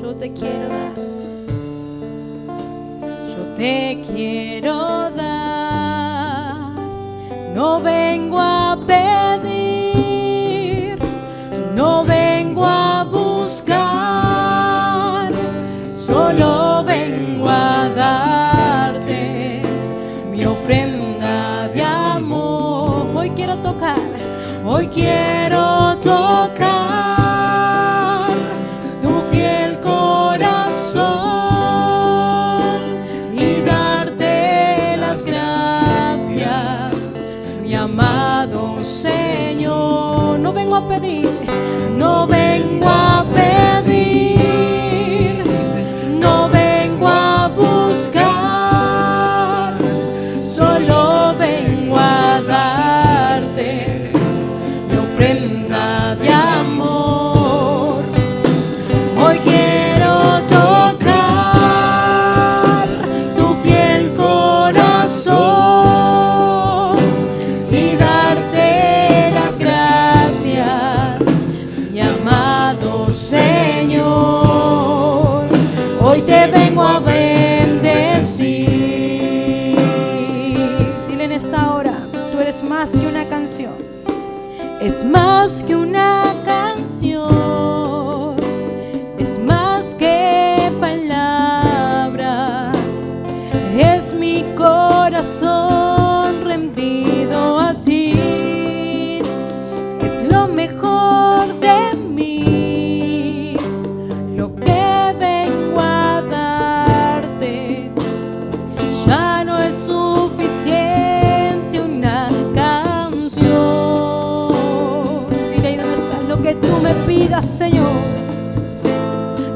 S3: yo te quiero dar, yo te quiero dar. No vengo a pedir, no vengo a buscar, quiero tocar tu fiel corazón y darte las gracias, mi amado Señor. No vengo a pedir, no vengo a pedir, no vengo a buscar, solo vengo a darte mi ofrenda de amor. Hoy quiero tocar tu fiel corazón y darte las gracias, mi amado Señor. Hoy te vengo a bendecir. Dile en esta hora, tú eres más que una canción. Es más que una canción, es más que palabras, es mi corazón rendido a ti, es lo mejor de mí, lo que vengo a darte. Ya no es suficiente una canción. Dile ahí donde estás, lo que tú me pidas, Señor,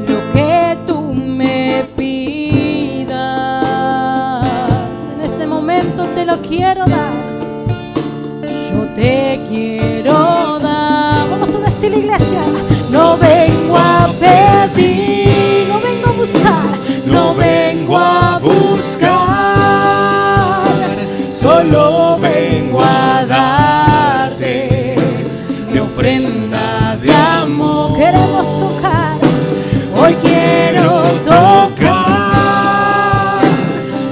S3: lo que tú me pidas, en este momento te lo quiero dar. Yo te quiero dar. Vamos a decir, iglesia, no vengo a pedir, no vengo a buscar, no vengo a buscar, solo vengo a darte mi ofrenda de amor. Queremos tocar, hoy quiero tocar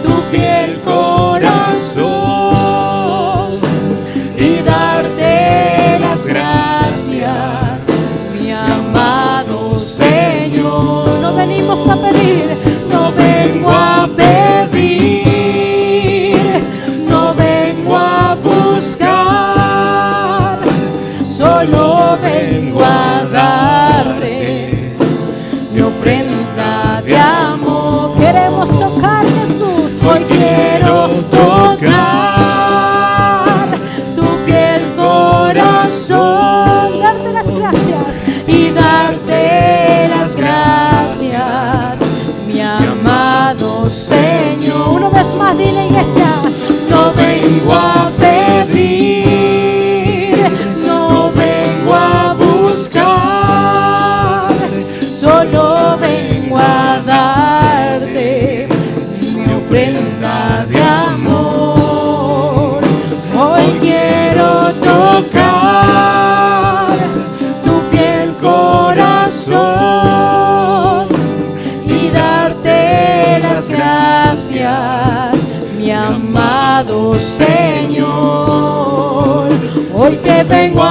S3: tu fiel corazón y darte las gracias, mi amado Señor. No venimos a pedir, no vengo a pedir, no vengo a buscar, solo vengo a darte mi ofrenda de amor. Queremos tocar, Jesús, hoy quiero tocar tu fiel corazón, darte las gracias y darte las gracias, mi amado Señor. Una vez más, dile, iglesia, no vengo a pedir, no vengo a buscar, solo vengo a darte mi ofrenda de amor. Hoy quiero tocar tu fiel corazón y darte las gracias, mi amado Señor. Hoy te vengo